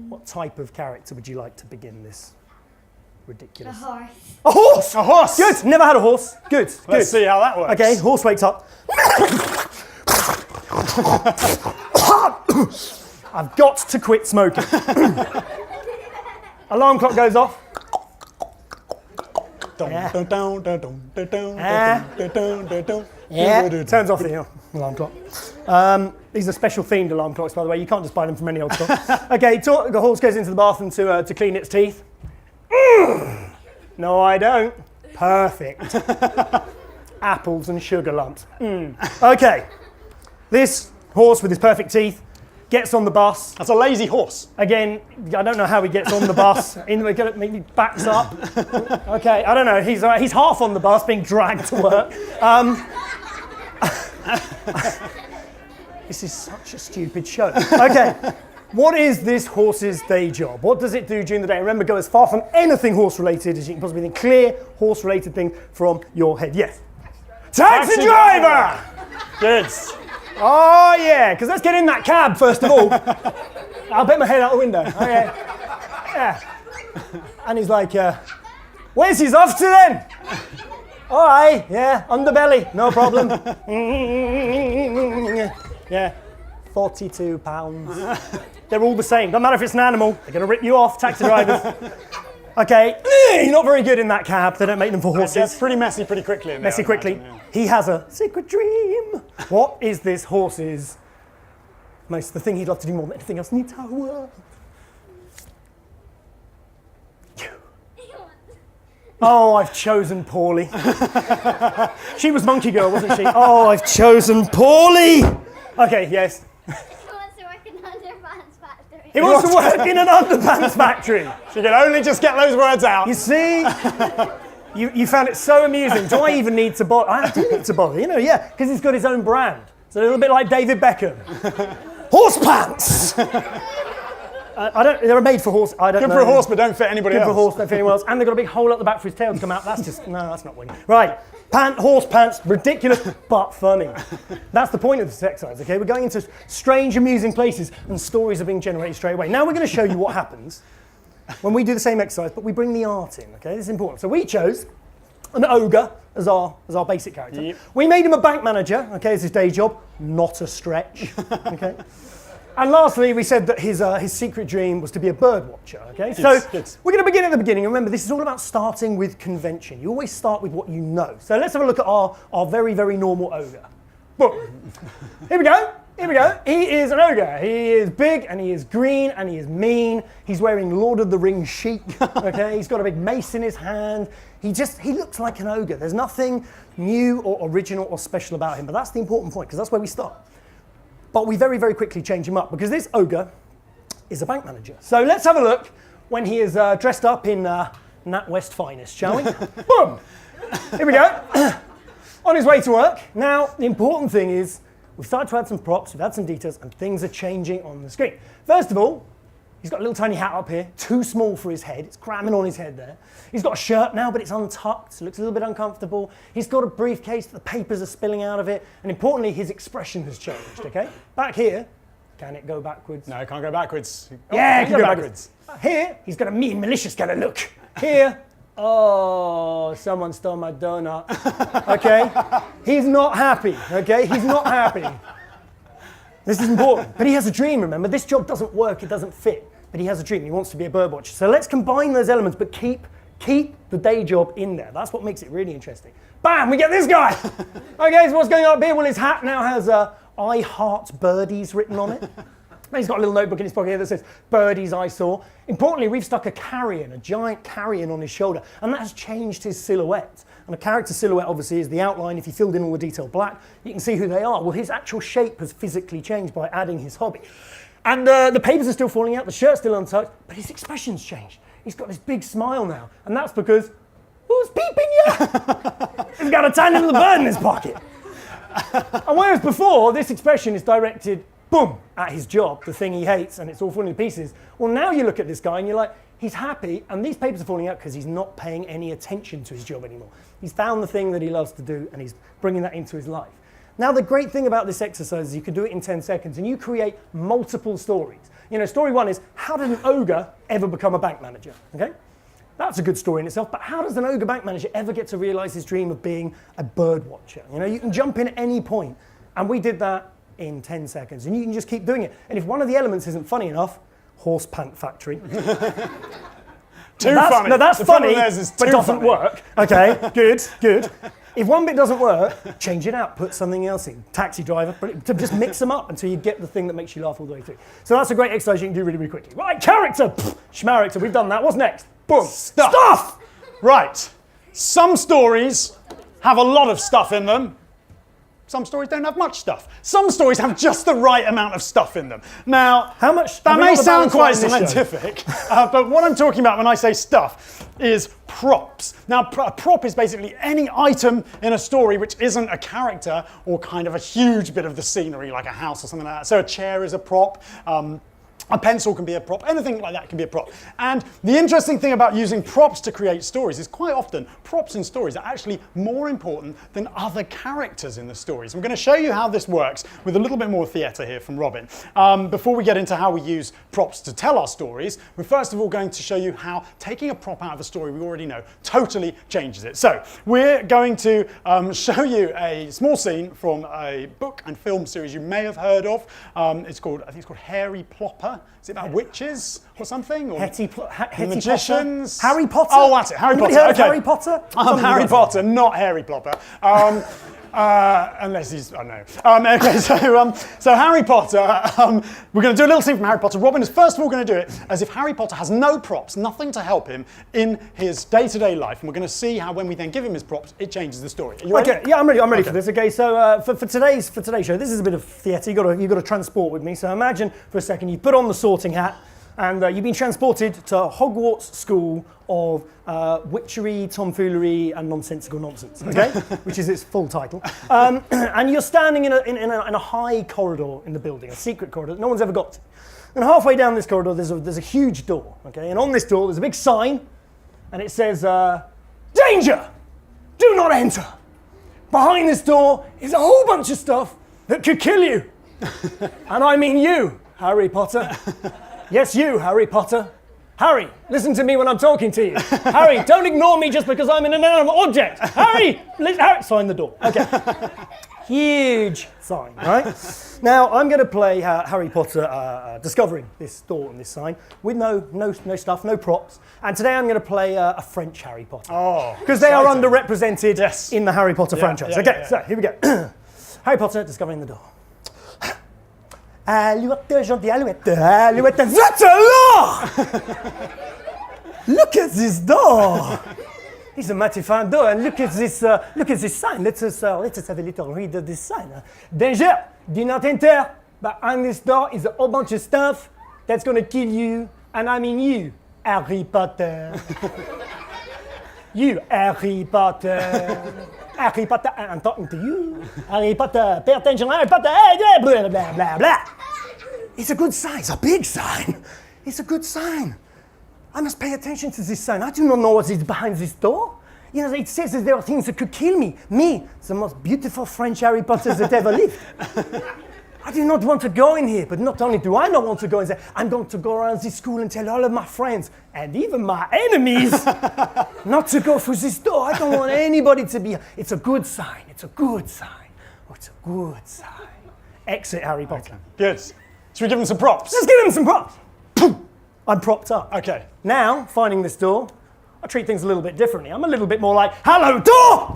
What type of character would you like to begin this A ridiculous? horse. A horse! A horse! Good, never had a horse. Good, good. Let's see how that works. Okay, horse wakes up. I've got to quit smoking. Alarm clock goes off. Yeah, turns off the alarm clock. These are special themed alarm clocks, by the way. You can't just buy them from any old shop. Okay, the horse goes into the bathroom to clean its teeth. No, I don't. Perfect. Apples and sugar lumps. Okay, this horse with his perfect teeth gets on the bus. That's a lazy horse. Again, I don't know how he gets on the bus. Maybe backs up. Okay, I don't know. He's half on the bus, being dragged to work. This is such a stupid show. Okay, what is this horse's day job? What does it do during the day? Remember, go as far from anything horse-related as you can possibly think. Clear horse-related thing from your head. Yes. Taxi driver! Good. Oh yeah, because let's get in that cab first of all. I'll bet my head out the window. Okay. Yeah. And he's like, where's his off to then? All right, yeah, underbelly, no problem. Yeah, £42. They're all the same. Doesn't matter if it's an animal. They're going to rip you off, taxi drivers. Okay, you're not very good in that cab. They don't make them for horses. It's pretty messy pretty quickly in there. Messy quickly. He has a secret dream. What is this horse's the thing he'd love to do more than anything else in the entire world? Oh, I've chosen poorly. She was Monkey Girl, wasn't she? Oh, I've chosen poorly. Okay, yes. He wants to work in an underpants factory. He wants to work in an underpants factory. So you can only just get those words out. You see? You found it so amusing. Do I even need to bother? I do need to bother, you know, yeah, because he's got his own brand. It's a little bit like David Beckham. Horse pants! They're made for horse. I don't know. Good for a horse, but don't fit anybody else. Good for a horse, don't fit anyone else. And they've got a big hole at the back for his tail to come out. That's not winning. Right, horse pants, ridiculous, but funny. That's the point of this exercise, okay? We're going into strange, amusing places, and stories are being generated straight away. Now we're going to show you what happens when we do the same exercise, but we bring the art in, okay? This is important. So we chose an ogre as our basic character. Yep. We made him a bank manager, okay, as his day job. Not a stretch, okay? And lastly, we said that his secret dream was to be a bird watcher, okay? So we're going to begin at the beginning. Remember, this is all about starting with convention. You always start with what you know. So let's have a look at our very, very normal ogre. Boom. Here we go. Here we go. He is an ogre. He is big and he is green and he is mean. He's wearing Lord of the Rings chic, okay? He's got a big mace in his hand. He looks like an ogre. There's nothing new or original or special about him, but that's the important point because that's where we start. But we very, very quickly change him up because this ogre is a bank manager. So let's have a look when he is dressed up in NatWest finest, shall we? Boom! Here we go. On his way to work. Now, the important thing is we've started to add some props, we've had some details, and things are changing on the screen. First of all, he's got a little tiny hat up here, too small for his head. It's cramming on his head there. He's got a shirt now, but it's untucked, so it looks a little bit uncomfortable. He's got a briefcase, the papers are spilling out of it, and importantly, his expression has changed, okay? Back here, can it go backwards? No, it can't go backwards. Yeah, it can go backwards. Here, he's got a mean, malicious kind of look. Here, oh, someone stole my donut. Okay? He's not happy, okay? He's not happy. This is important. But he has a dream, remember? This job doesn't work, it doesn't fit. But he has a dream, he wants to be a bird watcher. So let's combine those elements, but keep the day job in there. That's what makes it really interesting. Bam, we get this guy. Okay, so what's going on up here? Well, his hat now has I heart birdies written on it. He's got a little notebook in his pocket here that says, birdies I saw. Importantly, we've stuck a carrion, a giant carrion on his shoulder, and that has changed his silhouette. And a character silhouette, obviously, is the outline. If you filled in all the detail black, you can see who they are. Well, his actual shape has physically changed by adding his hobby. And the papers are still falling out, the shirt's still untucked, but his expression's changed. He's got this big smile now, and that's because, who's peeping you? He's got a tiny little bird in his pocket. And whereas before, this expression is directed, boom, at his job, the thing he hates, and it's all falling to pieces. Well, now you look at this guy and you're like, he's happy, and these papers are falling out because he's not paying any attention to his job anymore. He's found the thing that he loves to do, and he's bringing that into his life. Now, the great thing about this exercise is you can do it in 10 seconds, and you create multiple stories. You know, story one is, how did an ogre ever become a bank manager? Okay? That's a good story in itself, but how does an ogre bank manager ever get to realize his dream of being a bird watcher? You know, you can jump in at any point, and we did that in 10 seconds, and you can just keep doing it. And if one of the elements isn't funny enough, horse pant factory. Funny. No, that's funny, but doesn't funny. work. Okay, good, good. If one bit doesn't work, change it out, put something else in. Taxi driver, to just mix them up until you get the thing that makes you laugh all the way through. So that's a great exercise you can do really, really quickly. Right, character, schmaracter, we've done that. What's next? Boom, stuff! Right, some stories have a lot of stuff in them. Some stories don't have much stuff. Some stories have just the right amount of stuff in them. Now, how much? That may sound quite scientific, but what I'm talking about when I say stuff is props. Now, a prop is basically any item in a story which isn't a character or kind of a huge bit of the scenery, like a house or something like that. So a chair is a prop. A pencil can be a prop, anything like that can be a prop. And the interesting thing about using props to create stories is quite often props in stories are actually more important than other characters in the stories. I'm going to show you how this works with a little bit more theatre here from Robin. Before we get into how we use props to tell our stories, we're first of all going to show you how taking a prop out of a story we already know totally changes it. So we're going to show you a small scene from a book and film series you may have heard of. I think it's called Harry Plopper. Is it about witches or something? Or magicians? Potter? Harry Potter? Oh, that's it. Harry Potter. Heard of Harry Potter? I'm Harry Potter, not Harry Plopper. Unless he's, I don't know. Okay, so Harry Potter, we're going to do a little scene from Harry Potter. Robin is first of all going to do it as if Harry Potter has no props, nothing to help him in his day-to-day life. And we're going to see how when we then give him his props, it changes the story. Are you ready? Okay, yeah, I'm ready for this. Okay, so for today's show, this is a bit of theatre. You've got to transport with me. So imagine for a second you put on the sorting hat, and you've been transported to Hogwarts School of Witchery, Tomfoolery, and Nonsensical Nonsense, okay? Which is its full title. And you're standing in a high corridor in the building, a secret corridor that no one's ever got to. And halfway down this corridor, there's a huge door, okay? And on this door, there's a big sign, and it says, "Danger! Do not enter! Behind this door is a whole bunch of stuff that could kill you." And I mean you, Harry Potter. Yes, you, Harry Potter. Harry, listen to me when I'm talking to you. Harry, don't ignore me just because I'm an inanimate object. Harry, sign the door. Okay. Huge sign, right? Now, I'm going to play Harry Potter discovering this door and this sign with no stuff, no props. And today I'm going to play a French Harry Potter. Oh, because they are underrepresented in the Harry Potter franchise. Okay, so here we go. Harry Potter discovering the door. Alouette, gentille alouette, alouette, that's a law! Look at this door! It's a mighty fine door, and look at this sign. Let us have a little read of this sign. Danger! Do not enter! Behind this door is a whole bunch of stuff that's gonna kill you, and I mean you, Harry Potter. You, Harry Potter. Harry Potter, I'm talking to you. Harry Potter, pay attention, Harry Potter, blah, blah, blah, blah. It's a good sign, it's a big sign. It's a good sign. I must pay attention to this sign. I do not know what is behind this door. You know, it says that there are things that could kill me. Me, the most beautiful French Harry Potter that ever lived. I do not want to go in here, but not only do I not want to go in there, I'm going to go around this school and tell all of my friends, and even my enemies, not to go through this door. I don't want anybody to be, it's a good sign, it's a good sign. Oh, it's a good sign. Exit Harry Potter. Okay. Good. Should we give him some props? Let's give him some props. I'm propped up. Okay. Now, finding this door, I treat things a little bit differently. I'm a little bit more like, hello, door!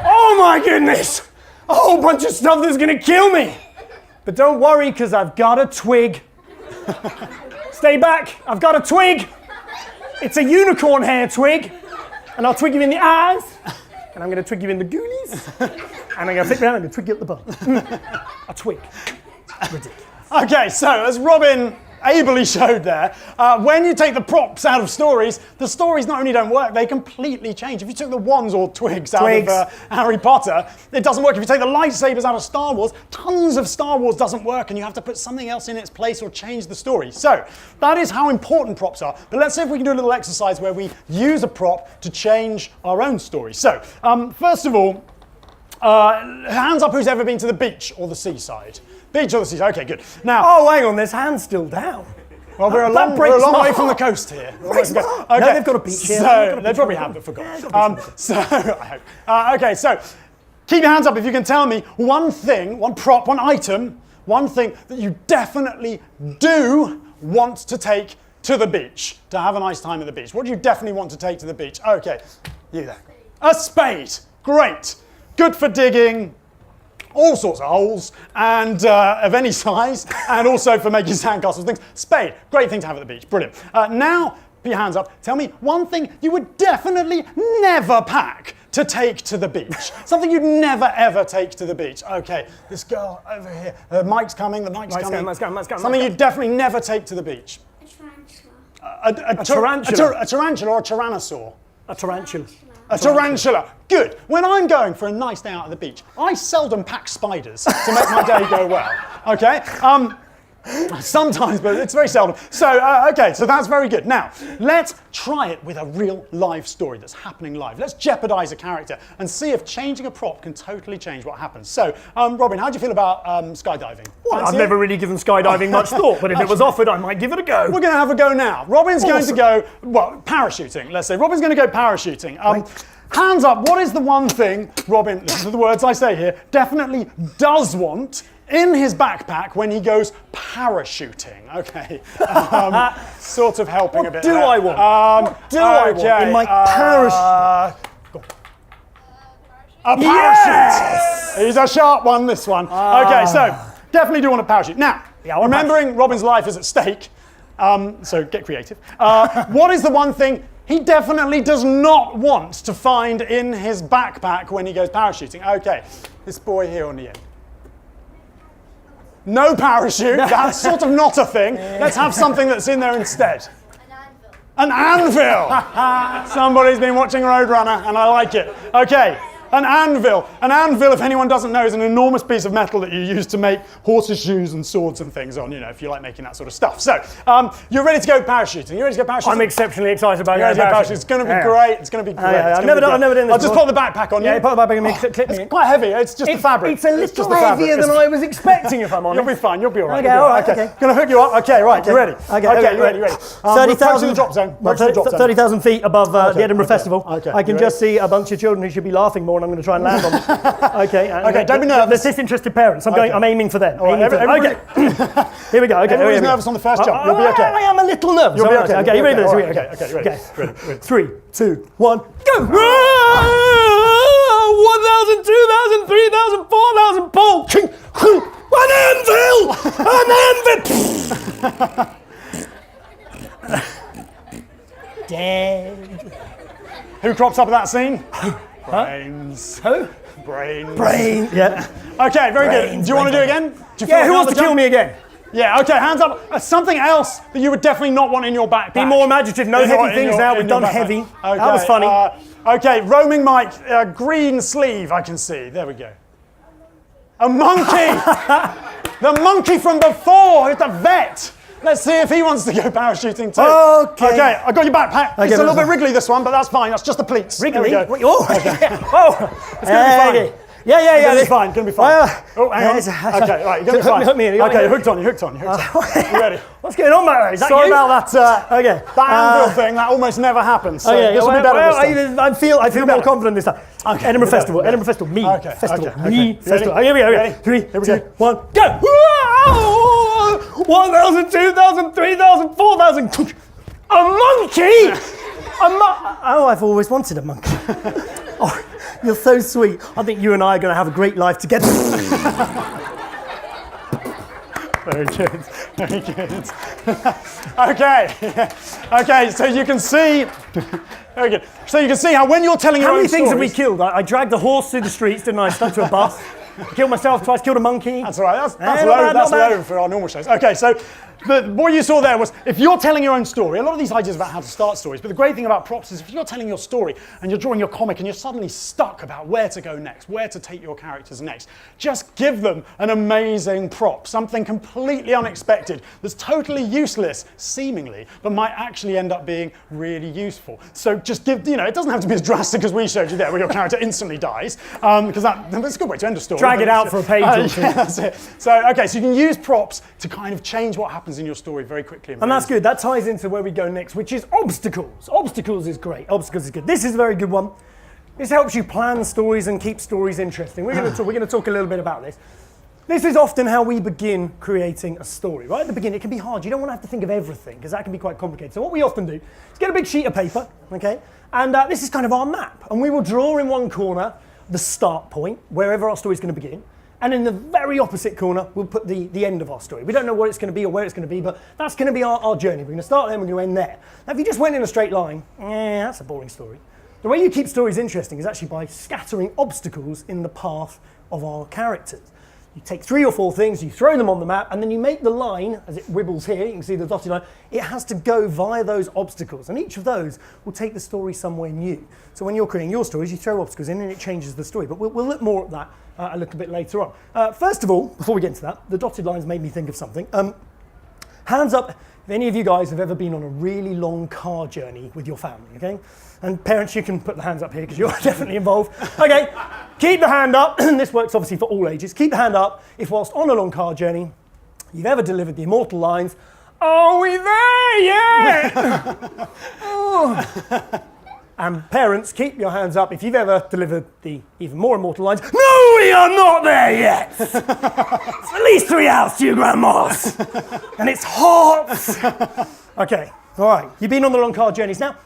Oh my goodness! A whole bunch of stuff that's gonna kill me. But don't worry, because I've got a twig. Stay back, I've got a twig. It's a unicorn hair twig. And I'll twig you in the eyes. And I'm gonna twig you in the goonies. And I'm gonna flick around and twig you at the bottom. A twig. Ridiculous. Okay, so as Robin ably showed there, when you take the props out of stories, the stories not only don't work, they completely change. If you took the wands or twigs out of Harry Potter, it doesn't work. If you take the lightsabers out of Star Wars, tons of Star Wars doesn't work and you have to put something else in its place or change the story. So that is how important props are. But let's see if we can do a little exercise where we use a prop to change our own story. So first of all, hands up who's ever been to the beach or the seaside. Beach or the seaside, okay, good. Now, Oh, hang on, their hand's still down. well, we're a long way from the coast here. No, they've got a beach here. So they probably have, but forgot. So I hope. Okay, so keep your hands up if you can tell me one thing, one prop, one item, one thing that you definitely do want to take to the beach, to have a nice time at the beach. What do you definitely want to take to the beach? Okay, you there. A spade. Great. Good for digging all sorts of holes and of any size, and also for making sandcastles, things. Spade, great thing to have at the beach, brilliant. Now, put your hands up, tell me one thing you would definitely never pack to take to the beach. Something you'd never ever take to the beach. Okay, this girl over here, the mic's coming. Mic's coming. Something you'd definitely never take to the beach. A tarantula. A tarantula or a tyrannosaur? A tarantula. A tarantula. Good. When I'm going for a nice day out at the beach, I seldom pack spiders to make my day go well. Okay? Sometimes, but it's very seldom. So, okay, so that's very good. Now, let's try it with a real live story that's happening live. Let's jeopardize a character and see if changing a prop can totally change what happens. So, Robin, how do you feel about skydiving? Well, I've never really given skydiving much thought, but if it was offered, I might give it a go. We're going to have a go now. Robin's going to go, well, parachuting, let's say. Robin's going to go parachuting. Hands up, what is the one thing Robin, listen to the words I say here, definitely does want in his backpack when he goes parachuting? Okay, sort of helping a bit. What do I want in my parachute? A parachute. Yes! He's a sharp one, this one. Okay, so definitely do want a parachute. Now, remembering Robin's life is at stake, so get creative. What is the one thing he definitely does not want to find in his backpack when he goes parachuting? Okay, this boy here on the end. No parachute, that's sort of not a thing. Let's have something that's in there instead. An anvil! Somebody's been watching Roadrunner and I like it. Okay, an anvil. An anvil, if anyone doesn't know, is an enormous piece of metal that you use to make horses' shoes and swords and things on, you know, if you like making that sort of stuff. So, you're ready to go parachuting? You ready to go parachuting? I'm exceptionally excited about going parachuting. It's going to be great. It's going to be great. I've never done this I'll just put the backpack on you. Yeah, put the backpack on me. Clip me. It's quite heavy. It's just the fabric. It's a little heavier than I was expecting, if I'm honest. You'll be fine. You'll be all right. Okay, all right. Okay. Going to hook you up. Okay, right. You ready? Okay, you ready? 30,000 drop zone. 30,000 feet above the Edinburgh Festival. Okay, I can just see a bunch of children who should be laughing more, and I'm going to try and land on them. Okay, don't be nervous. There's disinterested parents. I'm aiming for them. Okay. Here we go. Okay, everybody's nervous on the first jump. You'll be okay. I am a little nervous. You'll be okay. Okay, you ready for this? Okay, ready. 3, 2, 1, go! 1,000, 2,000, 3,000, 4,000, pole! An anvil! An anvil! Dead. Who crops up in that scene? Brains. Who? Brain. Yeah. Okay, very good. Do you want to do it again? Who wants to kill me again? Yeah, okay, hands up. Something else that you would definitely not want in your backpack. Be more imaginative. No heavy things now. We've done heavy. Okay, that was funny. Okay, roaming mic, green sleeve, I can see. There we go. A monkey! The monkey from before, it's a vet. Let's see if he wants to go parachuting too. Okay, I got your backpack. It's a little bit wriggly, this one, but that's fine. That's just the pleats. Wriggly? There we go. Oh, okay. It's going to be fine. Yeah. Gonna be fine. Hang on. Okay, right, you're gonna be fine. Okay, hooked on. You ready? What's going on, mate? Is that Sorry you? about that. That anvil thing. That almost never happens. So this will be better this time. I feel more confident this time. Okay, Edinburgh Festival. Me. Festival. Festival. Here we go. Ready? 3, 2, 1, go! 1,000, 2,000, 3,000, 4,000. A monkey! I've always wanted a monkey. Oh, you're so sweet. I think you and I are going to have a great life together. Very good. Okay, so you can see. Very good. So you can see how when you're telling your own How many things have we stories- killed? I dragged the horse through the streets, didn't I? Stuck to a bus. Killed myself twice, killed a monkey. That's all right. That's not low. bad, That's not bad. low for our normal shows. Okay, so what you saw there was if you're telling your own story, a lot of these ideas about how to start stories, but the great thing about props is if you're telling your story and you're drawing your comic and you're suddenly stuck about where to go next, where to take your characters next, just give them an amazing prop, something completely unexpected that's totally useless, seemingly, but might actually end up being really useful. So just give, it doesn't have to be as drastic as we showed you there, where your character instantly dies, because that's a good way to end a story. Drag it out for a page or two. Yeah, that's it. So, okay, so you can use props to kind of change what happens in your story very quickly. And that's good. That ties into where we go next, which is obstacles. Obstacles is great. Obstacles is good. This is a very good one. This helps you plan stories and keep stories interesting. We're going to talk a little bit about this. This is often how we begin creating a story. Right at the beginning, it can be hard. You don't want to have to think of everything because that can be quite complicated. So what we often do is get a big sheet of paper, okay? And this is kind of our map. And we will draw in one corner the start point, wherever our story is going to begin. And in the very opposite corner, we'll put the end of our story. We don't know what it's going to be or where it's going to be, but that's going to be our journey. We're going to start there and we're going to end there. Now, if you just went in a straight line, that's a boring story. The way you keep stories interesting is actually by scattering obstacles in the path of our characters. You take 3 or 4 things, you throw them on the map, and then you make the line, as it wibbles here, you can see the dotted line, it has to go via those obstacles, and each of those will take the story somewhere new. So when you're creating your stories, you throw obstacles in and it changes the story, but we'll look more at that a little bit later on. First of all, before we get into that, the dotted lines made me think of something. Hands up if any of you guys have ever been on a really long car journey with your family, okay? And parents, you can put the hands up here because you're definitely involved. Okay, keep the hand up. This works obviously for all ages. Keep the hand up if whilst on a long car journey, you've ever delivered the immortal lines, "Are we there yet?" Oh. And parents, keep your hands up if you've ever delivered the even more immortal lines, "No, we are not there yet! It's at least 3 hours to your grandma's, and it's hot!" Okay, all right, you've been on the long car journeys. Now,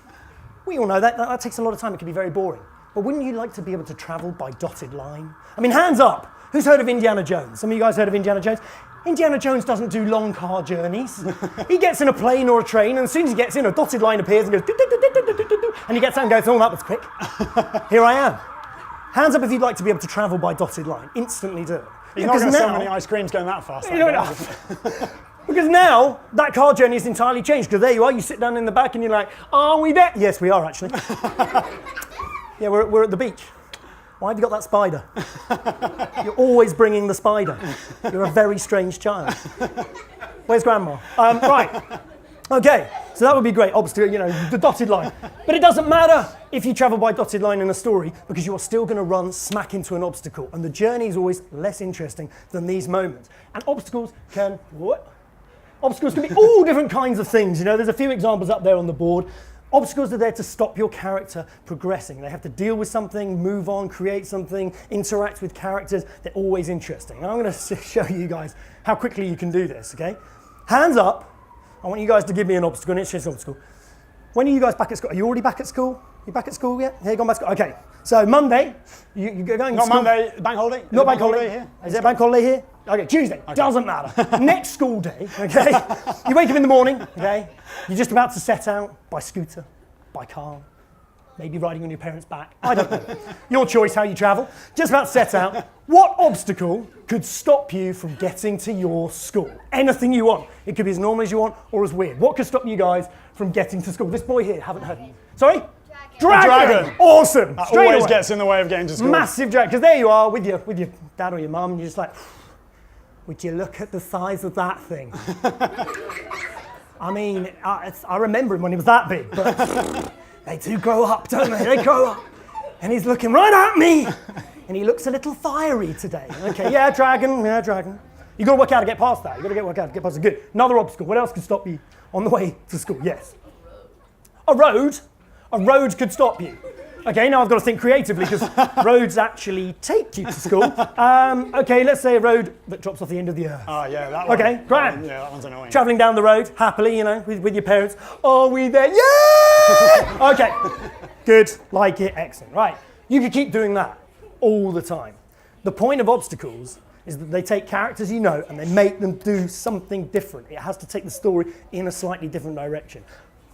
we all know that takes a lot of time, it can be very boring. But wouldn't you like to be able to travel by dotted line? I mean, hands up, who's heard of Indiana Jones? Some of you guys heard of Indiana Jones? Indiana Jones doesn't do long car journeys. He gets in a plane or a train, and as soon as he gets in, a dotted line appears and goes, and he gets out and goes, "Oh, that was quick. Here I am." Hands up if you'd like to be able to travel by dotted line. Instantly do it. You're not going to sell many ice creams going that fast. Because now, that car journey is entirely changed, because there you are, you sit down in the back and you're like, "Are we there?" Yes, we are actually. Yeah, we're at the beach. Why have you got that spider? You're always bringing the spider. You're a very strange child. Where's Grandma? Right. Okay, so that would be great, obviously, the dotted line. But it doesn't matter if you travel by dotted line in a story, because you are still going to run smack into an obstacle. And the journey is always less interesting than these moments. And obstacles can be all different kinds of things. There's a few examples up there on the board. Obstacles are there to stop your character progressing. They have to deal with something, move on, create something, interact with characters. They're always interesting. And I'm going to show you guys how quickly you can do this, okay? Hands up. I want you guys to give me an obstacle, an interesting obstacle. When are you guys back at school? Are you already back at school? You back at school yet? Yeah, you gone back to school? Okay. So Monday, you're going to school. Not Monday, bank holiday? Not bank holiday here. Is there a bank holiday here? Okay, Tuesday. Okay. Doesn't matter. Next school day, okay? You wake up in the morning, okay? You're just about to set out by scooter, by car, maybe riding on your parents' back. I don't know. Your choice how you travel. Just about to set out. What obstacle could stop you from getting to your school? Anything you want. It could be as normal as you want or as weird. What could stop you guys from getting to school? This boy here, haven't heard. Sorry? Dragon. Awesome. That always gets in the way of getting to school. Massive dragon. Because there you are with your dad or your mum, and you're just like, would you look at the size of that thing? I mean, I remember him when he was that big, but they do grow up, don't they? They grow up. And he's looking right at me. And he looks a little fiery today. Okay, yeah, dragon. You've got to work out to get past that. You've got to work out to get past it. Good. Another obstacle. What else could stop you on the way to school? Yes. A road. A road could stop you. Okay, now I've got to think creatively because roads actually take you to school. Okay, let's say a road that drops off the end of the earth. Oh, yeah, that one. Okay, grand. Yeah, that one's annoying. Travelling down the road, happily, with your parents. Are we there? Yeah! Okay, good, like it, excellent. Right, you could keep doing that all the time. The point of obstacles is that they take characters you know and they make them do something different. It has to take the story in a slightly different direction.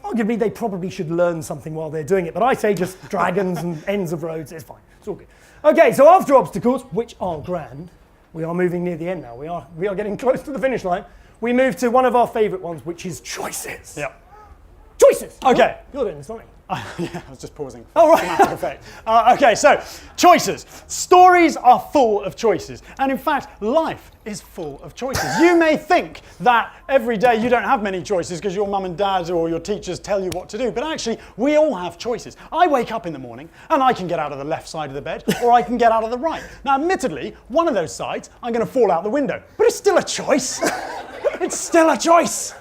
Arguably, they probably should learn something while they're doing it, but I say just dragons and ends of roads, it's fine, it's all good. Okay, so after obstacles, which are grand, we are moving near the end now. We are getting close to the finish line. We move to one of our favourite ones, which is choices. Yeah. Choices! Okay. You're doing this, aren't you? Yeah, I was just pausing. Oh, right. Dramatic effect. Okay, so choices. Stories are full of choices. And in fact, life is full of choices. You may think that every day you don't have many choices because your mum and dad or your teachers tell you what to do. But actually, we all have choices. I wake up in the morning and I can get out of the left side of the bed or I can get out of the right. Now, admittedly, one of those sides, I'm going to fall out the window. But it's still a choice. It's still a choice.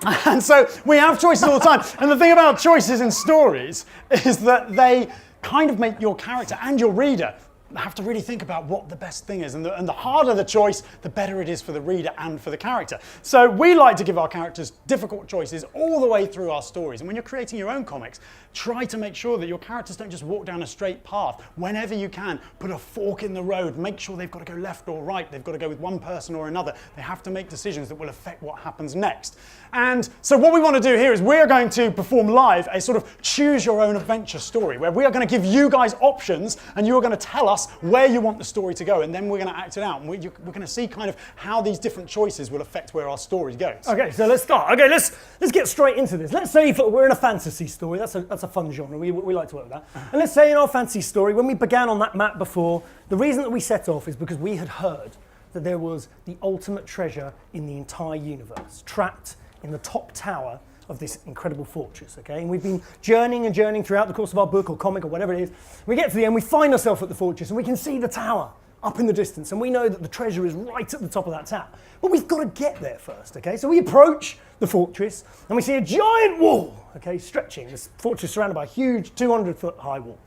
And so we have choices all the time. And the thing about choices in stories is that they kind of make your character and your reader have to really think about what the best thing is. And the harder the choice, the better it is for the reader and for the character. So we like to give our characters difficult choices all the way through our stories. And when you're creating your own comics, try to make sure that your characters don't just walk down a straight path. Whenever you can, put a fork in the road. Make sure they've got to go left or right. They've got to go with one person or another. They have to make decisions that will affect what happens next. And so what we want to do here is we're going to perform live a sort of choose your own adventure story where we are going to give you guys options and you are going to tell us where you want the story to go, and then we're going to act it out. And we're going to see kind of how these different choices will affect where our story goes. Okay, so let's start. Okay, let's get straight into this. Let's say we're in a fantasy story. That's a fun genre. We like to work with that. And let's say in our fantasy story, when we began on that map before, the reason that we set off is because we had heard that there was the ultimate treasure in the entire universe, trapped in the top tower of this incredible fortress, okay? And we've been journeying and journeying throughout the course of our book or comic or whatever it is. We get to the end, we find ourselves at the fortress and we can see the tower up in the distance and we know that the treasure is right at the top of that tower. But we've got to get there first, okay? So we approach the fortress and we see a giant wall, okay, stretching. This fortress surrounded by a huge 200-foot high wall.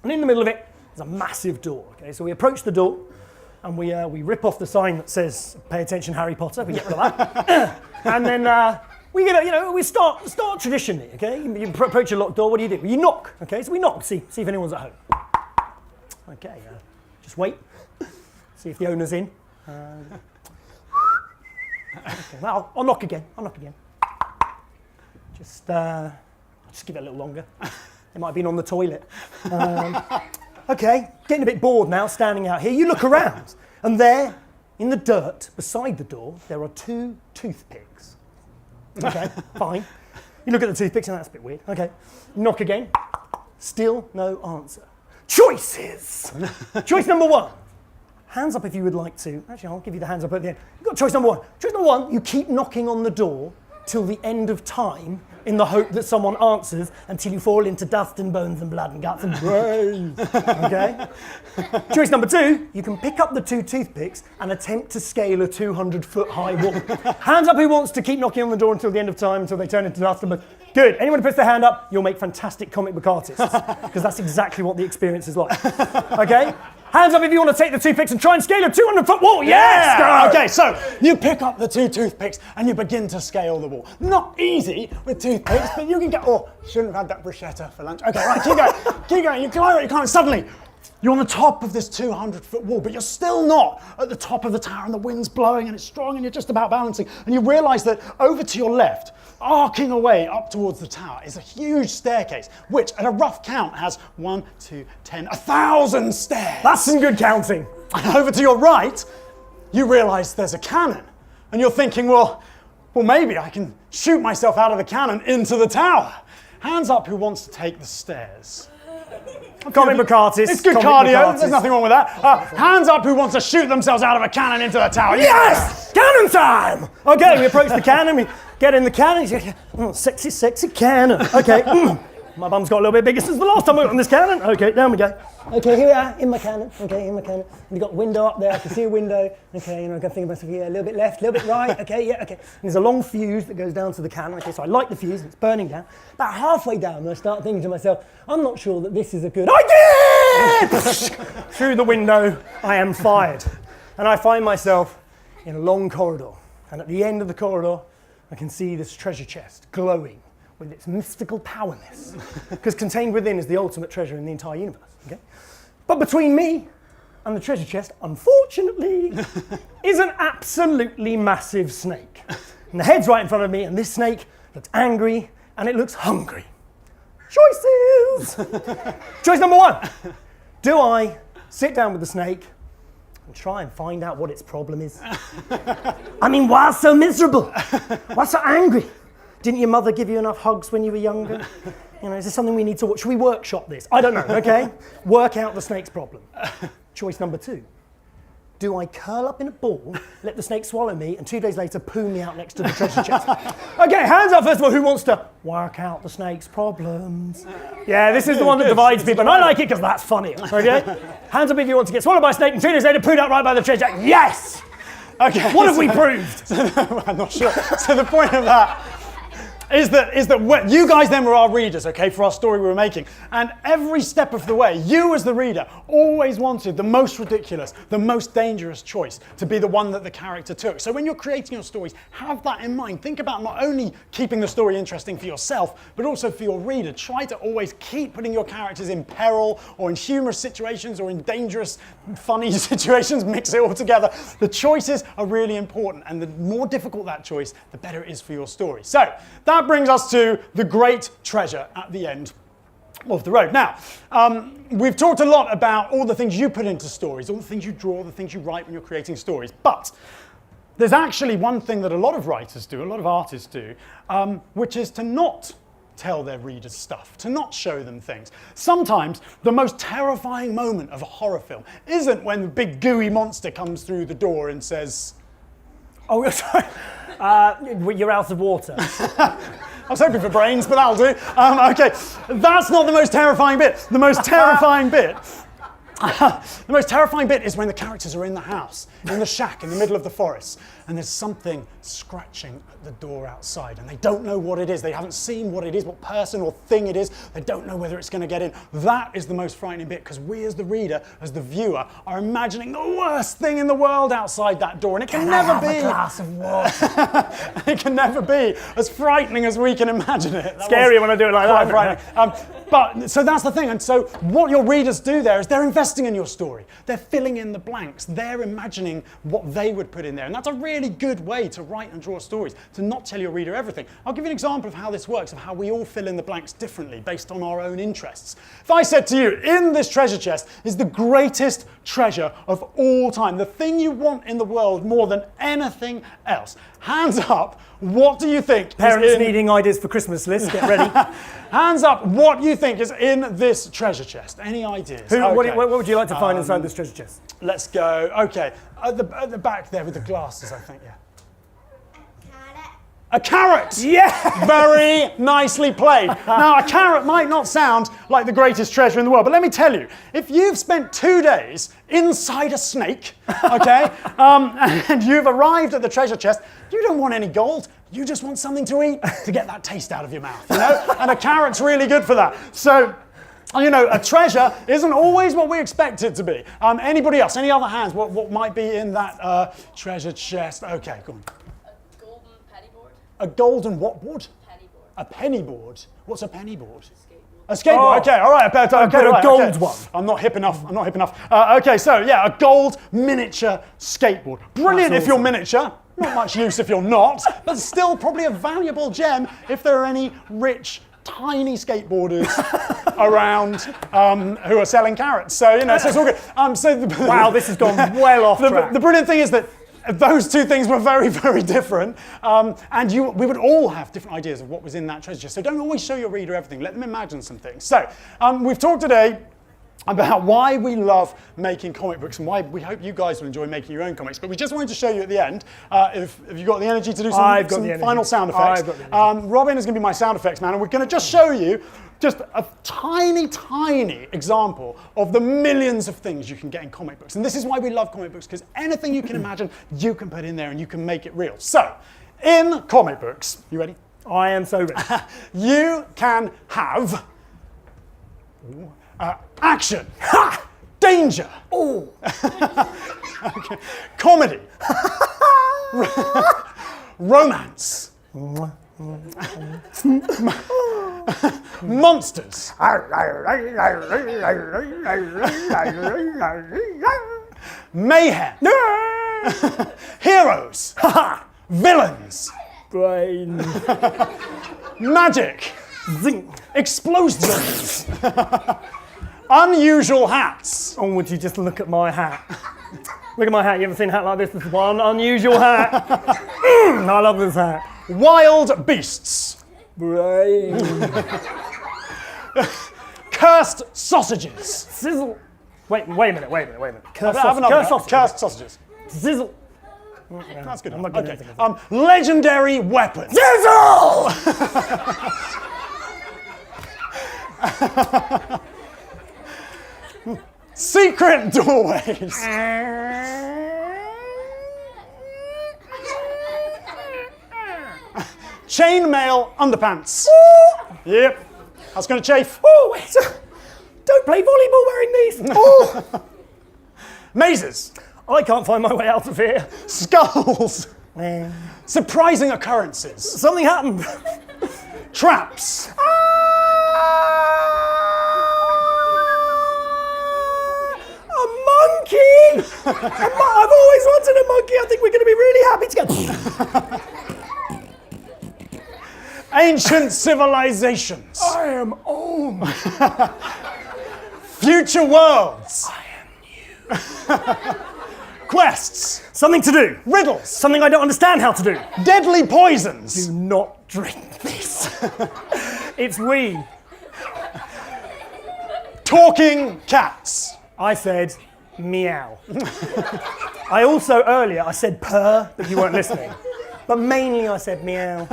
And in the middle of it, there's a massive door, okay? So we approach the door and we rip off the sign that says, "Pay attention, Harry Potter." We get rid of that. And then we get we start traditionally, okay? You approach a locked door, what do? You knock, okay? So we knock, see if anyone's at home. Okay, just wait, see if the owner's in. Okay, well, I'll knock again. Just give it a little longer. They might have been on the toilet. Okay, getting a bit bored now, standing out here. You look around, and there, in the dirt, beside the door, there are 2 toothpicks. Okay, fine. You look at the toothpicks, and that's a bit weird. Okay, knock again. Still no answer. Choices! Choice number 1. Hands up if you would like to. Actually, I'll give you the hands up at the end. You've got choice number 1. Choice number 1, you keep knocking on the door till the end of time in the hope that someone answers until you fall into dust and bones and blood and guts and brains. Okay? Choice number 2, you can pick up the 2 toothpicks and attempt to scale a 200-foot high wall. Hands up who wants to keep knocking on the door until the end of time, until they turn into dust and bones. Good. Anyone who puts their hand up, you'll make fantastic comic book artists. Because that's exactly what the experience is like. Okay? Hands up if you want to take the toothpicks and try and scale a 200-foot wall. Yes! Yeah! Okay, so you pick up the 2 toothpicks and you begin to scale the wall. Not easy with toothpicks, but you can get, shouldn't have had that bruschetta for lunch. Okay, right, keep going. You climb it, suddenly, you're on the top of this 200-foot wall, but you're still not at the top of the tower and the wind's blowing and it's strong and you're just about balancing. And you realise that over to your left, arcing away up towards the tower, is a huge staircase, which at a rough count has 1, 2, 10, 1,000 stairs. That's some good counting. And over to your right, you realise there's a cannon. And you're thinking, well, maybe I can shoot myself out of the cannon into the tower. Hands up who wants to take the stairs. Comic book artist. It's good cardio, there's nothing wrong with that. Hands up who wants to shoot themselves out of a cannon into the tower. Yes! Cannon time! Okay, we approach the cannon, we get in the cannon, sexy, sexy cannon. Okay, my bum's got a little bit bigger since the last time we were on this cannon. Okay, down we go. Okay, here we are, in my cannon. Okay, in my cannon. We've got a window up there, I can see a window. Okay, I can think of myself, a little bit left, a little bit right. Okay, yeah, okay. And there's a long fuse that goes down to the cannon. Okay, so I light the fuse and it's burning down. About halfway down, I start thinking to myself, I'm not sure that this is a good idea! Through the window, I am fired. And I find myself in a long corridor. And at the end of the corridor, I can see this treasure chest glowing with its mystical powerness. Because contained within is the ultimate treasure in the entire universe. Okay? But between me and the treasure chest, unfortunately, is an absolutely massive snake. And the head's right in front of me, and this snake looks angry, and it looks hungry. Choices! Choice number 1. Do I sit down with the snake and try and find out what its problem is? I mean, why so miserable? Why so angry? Didn't your mother give you enough hugs when you were younger? You know, is this something we need to watch? Should we workshop this? I don't know, okay? Work out the snake's problem. Choice number 2. Do I curl up in a ball, let the snake swallow me, and 2 days later poo me out next to the treasure chest? Okay, hands up first of all, who wants to work out the snake's problems? Yeah, this is the one that divides people, and I like it because that's funnier, okay? Hands up if you want to get swallowed by a snake and 2 days later pooed out right by the treasure chest. Yes! Okay. What have we proved? I'm not sure. So the point of that is that you guys then were our readers, okay, for our story we were making. And every step of the way, you as the reader always wanted the most ridiculous, the most dangerous choice to be the one that the character took. So when you're creating your stories, have that in mind. Think about not only keeping the story interesting for yourself, but also for your reader. Try to always keep putting your characters in peril or in humorous situations or in dangerous, funny situations. Mix it all together. The choices are really important, and the more difficult that choice, the better it is for your story. So that brings us to the great treasure at the end of the road. Now, we've talked a lot about all the things you put into stories, all the things you draw, the things you write when you're creating stories. But there's actually one thing that a lot of writers do, a lot of artists do, which is to not tell their readers stuff, to not show them things. Sometimes the most terrifying moment of a horror film isn't when the big gooey monster comes through the door and says, Oh, sorry. You're out of water. I was hoping for brains, but that'll do. Okay, that's not the most terrifying bit. The most terrifying bit the most terrifying bit is when the characters are in the house, in the shack, in the middle of the forest, and there's something scratching at the door outside, and they don't know what it is. They haven't seen what it is, what person or thing it is. They don't know whether it's going to get in. That is the most frightening bit, because we as the reader, as the viewer, are imagining the worst thing in the world outside that door, and it can never be a glass of water. it can never be as frightening as we can imagine it. Scary when I do it like that. Frightening. But so that's the thing, and so what your readers do there is they're investing in your story. They're filling in the blanks. They're imagining what they would put in there, and that's a really good way to write and draw stories, to not tell your reader everything. I'll give you an example of how this works, of how we all fill in the blanks differently based on our own interests. If I said to you, in this treasure chest is the greatest treasure of all time, the thing you want in the world more than anything else, hands up, what do you think? Parents needing ideas for Christmas list, get ready. Hands up, what you think is in this treasure chest? Any ideas? Okay. Okay. What would you like to find inside this treasure chest? Let's go. Okay, at the back there with the glasses, I think. Yeah. A carrot! Yeah! Very nicely played. Now, a carrot might not sound like the greatest treasure in the world, but let me tell you, if you've spent 2 days inside a snake, okay, and you've arrived at the treasure chest, you don't want any gold. You just want something to eat to get that taste out of your mouth, you know? And a carrot's really good for that. So, you know, a treasure isn't always what we expect it to be. Anybody else? Any other hands? What might be in that treasure chest? Okay, go on. A golden what board? Penny board. A penny board. What's a penny board? A skateboard. Okay, all right. A gold one. I'm not hip enough. Okay, so yeah, a gold miniature skateboard. Brilliant That's if you're awesome. miniature. Not much use if you're not, but still probably a valuable gem if there are any rich, tiny skateboarders around who are selling carrots. So you know, so it's all good. Wow, this has gone well off track. The brilliant thing is that those two things were very, very different, and we would all have different ideas of what was in that treasure chest. So don't always show your reader everything. Let them imagine some things. So we've talked today about why we love making comic books and why we hope you guys will enjoy making your own comics. But we just wanted to show you at the end, if you've got the energy to do some final sound effects. Robin is going to be my sound effects man, and we're going to just show you just a tiny, tiny example of the millions of things you can get in comic books. And this is why we love comic books, because anything you can imagine, you can put in there and you can make it real. So, in comic books, you ready? I am so ready. You can have action, ha! Danger, Oh, okay. Comedy, romance, monsters, mayhem, heroes, villains, Brain. Magic. Zing. Explosions. Unusual hats. Oh, would you just look at my hat? Look at my hat. You ever seen a hat like this? This is one unusual hat. I love this hat. Wild beasts. Brain. Cursed sausages. Sizzle. Wait a minute. Cursed Have another. sausages. Cursed sausages. Sizzle. That's good. I'm not good at Okay. anything. Legendary weapons. Sizzle! Secret doorways. Chainmail underpants. Yep. That's going to chafe. Oh, wait. Don't play volleyball wearing these. Oh. Mazes. I can't find my way out of here. Skulls. Surprising occurrences. Something happened. Traps. A monkey! I've always wanted a monkey. I think we're going to be really happy together. Ancient civilizations. I am old. Future worlds. I am new. Quests. Something to do. Riddles. Something I don't understand how to do. Deadly poisons. Do not drink this. It's we. Talking cats. I said meow. I also earlier I said purr, but you weren't listening. But mainly I said meow.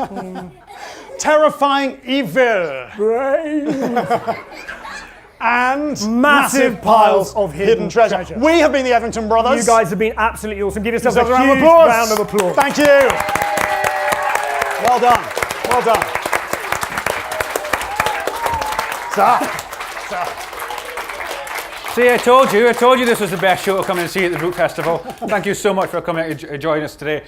Terrifying evil. Brain. And Massive piles of hidden treasure. We have been the Etherington brothers. You guys have been absolutely awesome. Give yourselves a Yourselves huge round of applause. Thank you. Well done. Well done. See, I told you this was the best show to come and see at the Book Festival. Thank you so much for coming out and joining us today.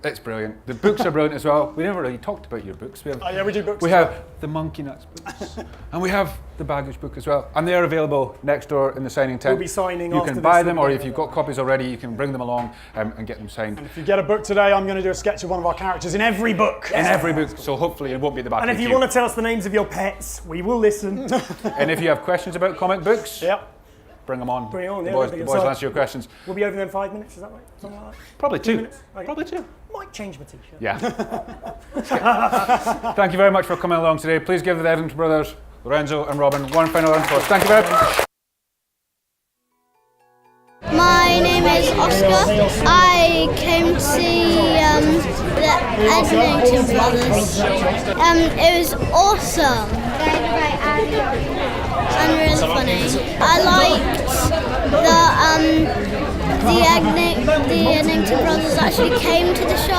It's brilliant. The books are brilliant as well. We never really talked about your books. We do books. We have the Monkey Nuts books, and we have the Baggage book as well. And they are available next door in the signing tent. We'll be signing You after can buy this them, one. or if you've got copies already, you can bring them along and get them signed. If you get a book today, I'm going to do a sketch of one of our characters in every book. In every book, so hopefully it won't be at the back And of if the you queue. want to tell us the names of your pets, we will listen. And if you have questions about comic books, Yep. bring them on. Bring it on, The yeah, boys, that'd the be boys will exciting. answer your questions. We'll be over there in 5 minutes, is that right? Something like that? Probably 2. minutes? Okay. Probably 2. Might change my t-shirt. Yeah. Thank you very much for coming along today. Please give the Etherington brothers, Lorenzo and Robin, one final round of applause. Thank you very much. My name is Oscar. I came to see the Edinburgh Brothers. It was awesome and really funny. I liked the Edinburgh Brothers actually came to the show.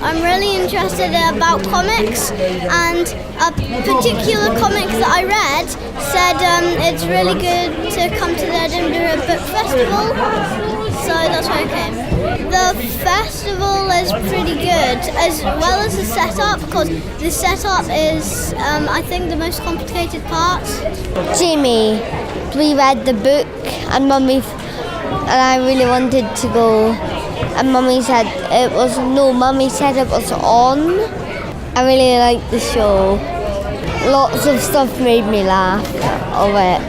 I'm really interested about comics, and a particular comic that I read said it's really good to come to the Edinburgh Book Festival, so that's why I came. The festival is pretty good, as well as the setup, because the setup is, I think, the most complicated part. Jimmy, we read the book and Mummy and I really wanted to go, and Mummy said it was on. I really liked the show. Lots of stuff made me laugh of it.